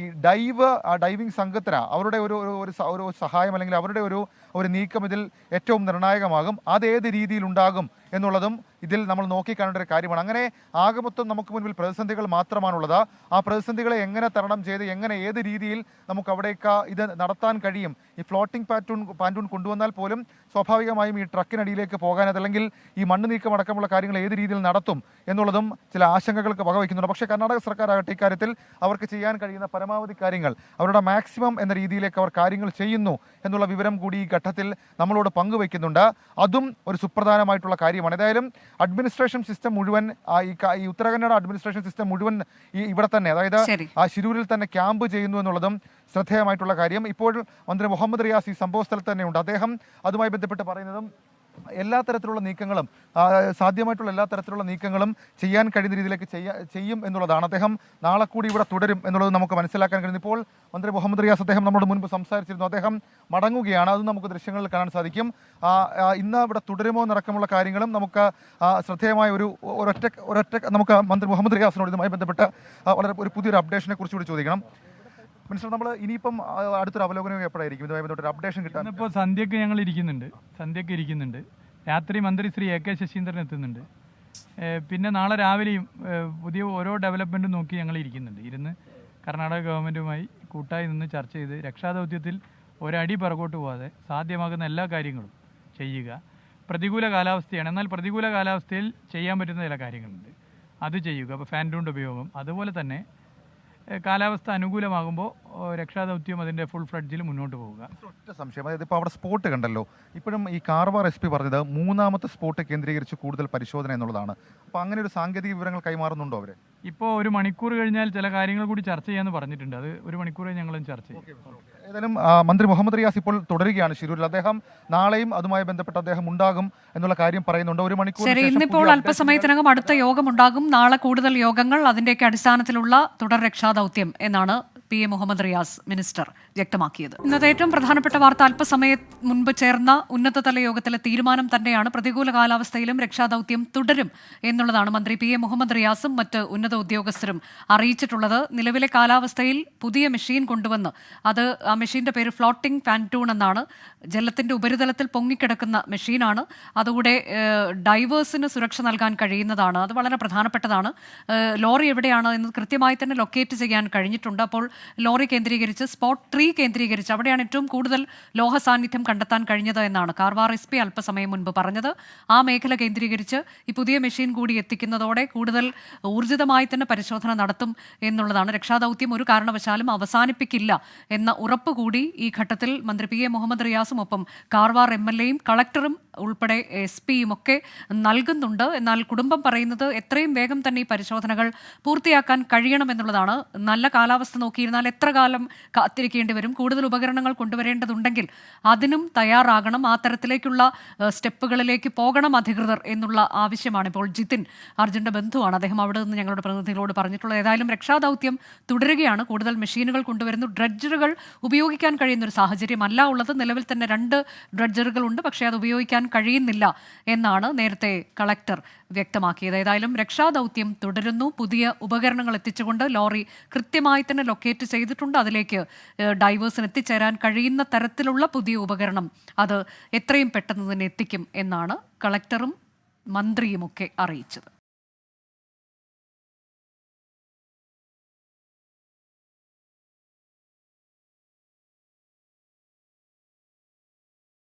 ഡൈവിംഗ് സംഘത്തിന് അവരുടെ ഒരു സഹായം അല്ലെങ്കിൽ അവരുടെ ഒരു നീക്കം ഇതിൽ ഏറ്റവും നിർണായകമാകും. അതേത് രീതിയിലുണ്ടാകും എന്നുള്ളതും ഇതിൽ നമ്മൾ നോക്കിക്കാണേണ്ട ഒരു കാര്യമാണ്. അങ്ങനെ ആകെ മൊത്തം നമുക്ക് മുൻപിൽ പ്രതിസന്ധികൾ മാത്രമാണുള്ളത്. ആ പ്രതിസന്ധികളെ എങ്ങനെ തരണം ചെയ്ത് എങ്ങനെ ഏത് രീതിയിൽ നമുക്ക് അവിടേക്ക് ഇത് നടത്താൻ കഴിയും. ഈ ഫ്ലോട്ടിംഗ് പാൻറ്റൂൺ കൊണ്ടുവന്നാൽ പോലും സ്വാഭാവികമായും ഈ ട്രക്കിനടിയിലേക്ക് പോകാൻ, അതല്ലെങ്കിൽ ഈ മണ്ണ് നീക്കം അടക്കമുള്ള കാര്യങ്ങൾ ഏത് രീതിയിൽ നടത്തും എന്നുള്ളതും ചില ആശങ്കകൾക്ക് വകവയ്ക്കുന്നുണ്ട്. പക്ഷേ കർണാടക സർക്കാർ ആകട്ടെ ഇക്കാര്യത്തിൽ അവർക്ക് ചെയ്യാൻ കഴിയുന്ന പരമാവധി കാര്യങ്ങൾ, അവരുടെ മാക്സിമം എന്ന രീതിയിലേക്ക് അവർ കാര്യങ്ങൾ ചെയ്യുന്നു എന്നുള്ള വിവരം കൂടി ഈ ഘട്ടത്തിൽ നമ്മളോട് പങ്കുവയ്ക്കുന്നുണ്ട്. അതും ഒരു സുപ്രധാനമായിട്ടുള്ള കാര്യമാണ്. ഏതായാലും അഡ്മിനിസ്ട്രേഷൻ സിസ്റ്റം മുഴുവൻ ഈ ഉത്തര കന്നഡ അഡ്മിനിസ്ട്രേഷൻ സിസ്റ്റം മുഴുവൻ ഇവിടെ തന്നെ, അതായത് ആ ശിരൂരിൽ തന്നെ ക്യാമ്പ് ചെയ്യുന്നു എന്നുള്ളതും ശ്രദ്ധേയമായിട്ടുള്ള കാര്യം. ഇപ്പോൾ മന്ത്രി മുഹമ്മദ് റിയാസ് ഈ സംഭവ സ്ഥലത്ത് തന്നെയുണ്ട്. അദ്ദേഹം അതുമായി ബന്ധപ്പെട്ട് പറയുന്നതും എല്ലാ തരത്തിലുള്ള നീക്കങ്ങളും, സാധ്യമായിട്ടുള്ള എല്ലാ തരത്തിലുള്ള നീക്കങ്ങളും ചെയ്യാൻ കഴിയുന്ന രീതിയിലേക്ക് ചെയ്യും എന്നുള്ളതാണ്. അദ്ദേഹം നാളെ കൂടി ഇവിടെ തുടരും എന്നുള്ളത് നമുക്ക് മനസ്സിലാക്കാൻ കഴിയുന്നു. ഇപ്പോൾ മന്ത്രി മുഹമ്മദ് റിയാസ് അദ്ദേഹം നമ്മളോട് മുൻപ് സംസാരിച്ചിരുന്നു. അദ്ദേഹം മടങ്ങുകയാണ്. അത് നമുക്ക് ദൃശ്യങ്ങളിൽ കാണാൻ സാധിക്കും. ഇന്ന് ഇവിടെ തുടരുമോ എന്നടക്കമുള്ള കാര്യങ്ങളും നമുക്ക് ശ്രദ്ധേയമായ ഒരൊറ്റ നമുക്ക് മന്ത്രി മുഹമ്മദ് റിയാസിനോട് ഇതുമായി ബന്ധപ്പെട്ട് വളരെ ഒരു പുതിയൊരു അപ്ഡേഷനെ കുറിച്ച് കൂടി ചോദിക്കണം. മിനിസ്റ്റർ, നമ്മൾ ഇനിയിപ്പം അടുത്തൊരു അവലോകനം എപ്പോഴായിരിക്കും ഇതുമായി ബന്ധപ്പെട്ട അപ്ഡേഷൻ കിട്ടാൻ? ഇപ്പോൾ സന്ധ്യയ്ക്ക് ഞങ്ങൾ ഇരിക്കുന്നുണ്ട്. രാത്രി മന്ത്രി ശ്രീ AK ശശീന്ദ്രൻ എത്തുന്നുണ്ട്. പിന്നെ നാളെ രാവിലെയും പുതിയ ഓരോ ഡെവലപ്മെൻറ്റും നോക്കി ഞങ്ങൾ ഇരുന്ന് കർണാടക ഗവൺമെൻറ്റുമായി കൂട്ടായി നിന്ന് ചർച്ച ചെയ്ത് രക്ഷാദൗത്യത്തിൽ ഒരടി പിറകോട്ട് പോകാതെ സാധ്യമാകുന്ന എല്ലാ കാര്യങ്ങളും ചെയ്യുക. പ്രതികൂല കാലാവസ്ഥയാണ്, എന്നാൽ പ്രതികൂല കാലാവസ്ഥയിൽ ചെയ്യാൻ പറ്റുന്ന ചില കാര്യങ്ങളുണ്ട്, അത് ചെയ്യുക. അപ്പോൾ ഫാൻറ്റൂണിൻ്റെ ഉപയോഗം, അതുപോലെ തന്നെ കാലാവസ്ഥ അനുകൂലമാകുമ്പോൾ രക്ഷാദൗത്യം അതിൻ്റെ ഫുൾ ഫ്ലഡ്ജിൽ മുന്നോട്ട് പോവുക. ഒറ്റ സംശയം, അതായത് ഇപ്പോൾ അവിടെ സ്പോട്ട് കണ്ടല്ലോ, ഇപ്പോഴും ഈ കാർവാർ SP പറഞ്ഞത് 3ാമത്തെ സ്പോട്ട് കേന്ദ്രീകരിച്ച് കൂടുതൽ പരിശോധന എന്നുള്ളതാണ്. അപ്പോൾ അങ്ങനെ ഒരു സാങ്കേതിക വിവരങ്ങൾ കൈമാറുന്നുണ്ടോ അവരെ? ഇപ്പോൾ 1 മണിക്കൂർ കഴിഞ്ഞാൽ ചില കാര്യങ്ങൾ കൂടി ചർച്ച ചെയ്യാമെന്ന് പറഞ്ഞിട്ടുണ്ട്. അത് 1 മണിക്കൂർ ഞങ്ങളും ചർച്ച ചെയ്യും. ഏതായാലും മന്ത്രി മുഹമ്മദ് റിയാസ് ഇപ്പോൾ തുടരുകയാണ് ശിരൂരിൽ. അദ്ദേഹം നാളെയും അതുമായി ബന്ധപ്പെട്ട് അദ്ദേഹം ഉണ്ടാകും എന്നുള്ള കാര്യം പറയുന്നുണ്ട്. 1 മണിക്കൂർ ശരി, ഇന്നിപ്പോൾ അല്പസമയത്തിനകം അടുത്ത യോഗമുണ്ടാകും. നാളെ കൂടുതൽ യോഗങ്ങൾ, അതിന്റെയൊക്കെ അടിസ്ഥാനത്തിലുള്ള തുടർ രക്ഷാദൗത്യം എന്നാണ് PM മുഹമ്മദ് റിയാസ് മിനിസ്റ്റർ വ്യക്തമാക്കിയത്. ഇന്നത്തെ ഏറ്റവും പ്രധാനപ്പെട്ട വാർത്ത, അല്പസമയം മുൻപ് ചേർന്ന ഉന്നതതല യോഗത്തിലെ തീരുമാനം തന്നെയാണ്. പ്രതികൂല കാലാവസ്ഥയിലും രക്ഷാദൗത്യം തുടരും എന്നുള്ളതാണ് മന്ത്രി PM മുഹമ്മദ് റിയാസും മറ്റ് ഉന്നത ഉദ്യോഗസ്ഥരും അറിയിച്ചിട്ടുള്ളത്. നിലവിലെ കാലാവസ്ഥയിൽ പുതിയ മെഷീൻ കൊണ്ടുവന്ന്, അത് ആ മെഷീന്റെ പേര് ഫ്ലോട്ടിംഗ് പാൻറ്റൂൺ എന്നാണ്. ജലത്തിന്റെ ഉപരിതലത്തിൽ പൊങ്ങിക്കിടക്കുന്ന മെഷീനാണ്. അതുകൂടെ ഡൈവേഴ്സിന് സുരക്ഷ നൽകാൻ കഴിയുന്നതാണ്. അത് വളരെ പ്രധാനപ്പെട്ടതാണ്. ലോറി എവിടെയാണ് എന്ന് കൃത്യമായി തന്നെ ലൊക്കേറ്റ് ചെയ്യാൻ കഴിഞ്ഞിട്ടുണ്ട്. അപ്പോൾ ലോറി കേന്ദ്രീകരിച്ച്, സ്പോട്ട് 3 കേന്ദ്രീകരിച്ച് അവിടെയാണ് ഏറ്റവും കൂടുതൽ ലോഹ സാന്നിധ്യം കണ്ടെത്താൻ കഴിഞ്ഞത് എന്നാണ് കാർവാർ SP അല്പസമയം മുൻപ് പറഞ്ഞത്. ആ മേഖല കേന്ദ്രീകരിച്ച് ഈ പുതിയ മെഷീൻ കൂടി എത്തിക്കുന്നതോടെ കൂടുതൽ ഊർജിതമായി തന്നെ പരിശോധന നടത്തും എന്നുള്ളതാണ്. രക്ഷാദൗത്യം ഒരു കാരണവശാലും അവസാനിപ്പിക്കില്ല എന്ന ഉറപ്പ് കൂടി ഈ ഘട്ടത്തിൽ മന്ത്രി PM മുഹമ്മദ് റിയാസും ഒപ്പം കാർവാർ MLAയും കളക്ടറും ഉൾപ്പെടെ SP-യും ഒക്കെ നൽകുന്നുണ്ട്. എന്നാൽ കുടുംബം പറയുന്നത് എത്രയും വേഗം തന്നെ ഈ പരിശോധനകൾ പൂർത്തിയാക്കാൻ കഴിയണമെന്നുള്ളതാണ്. നല്ല കാലാവസ്ഥ നോക്കിയിരുന്നാൽ എത്ര കാലം കാത്തിരിക്കേണ്ടി വരും? കൂടുതൽ ഉപകരണങ്ങൾ കൊണ്ടുവരേണ്ടതുണ്ടെങ്കിൽ അതിനും തയ്യാറാകണം. ആ തരത്തിലേക്കുള്ള സ്റ്റെപ്പുകളിലേക്ക് പോകണം അധികൃതർ എന്നുള്ള ആവശ്യമാണ് ഇപ്പോൾ ജിതിൻ അർജുൻ്റെ ബന്ധുവാണ്. അദ്ദേഹം അവിടെ നിന്ന് ഞങ്ങളുടെ പ്രതിനിധികളോട് പറഞ്ഞിട്ടുള്ളത്. ഏതായാലും രക്ഷാദൗത്യം തുടരുകയാണ്. കൂടുതൽ മെഷീനുകൾ കൊണ്ടുവരുന്നു. ഡ്രഡ്ജറുകൾ ഉപയോഗിക്കാൻ കഴിയുന്ന ഒരു സാഹചര്യമല്ല ഉള്ളത്. നിലവിൽ തന്നെ 2 ഡ്രഡ്ജറുകളുണ്ട്, പക്ഷേ അത് ഉപയോഗിക്കാൻ കഴിയുന്നില്ല എന്നാണ് നേരത്തെ കളക്ടർ വ്യക്തമാക്കിയത്. ഏതായാലും രക്ഷാദൗത്യം തുടരുന്നു. പുതിയ ഉപകരണങ്ങൾ എത്തിച്ചുകൊണ്ട് ലോറി കൃത്യമായി തന്നെ ലൊക്കേറ്റ് ചെയ്തിട്ടുണ്ട്. അതിലേക്ക് ഡൈവേഴ്സിന് എത്തിച്ചേരാൻ കഴിയുന്ന തരത്തിലുള്ള പുതിയ ഉപകരണം അത് എത്രയും പെട്ടെന്ന് തന്നെ എത്തിക്കും എന്നാണ് കളക്ടറും മന്ത്രിയുമൊക്കെ അറിയിച്ചത്.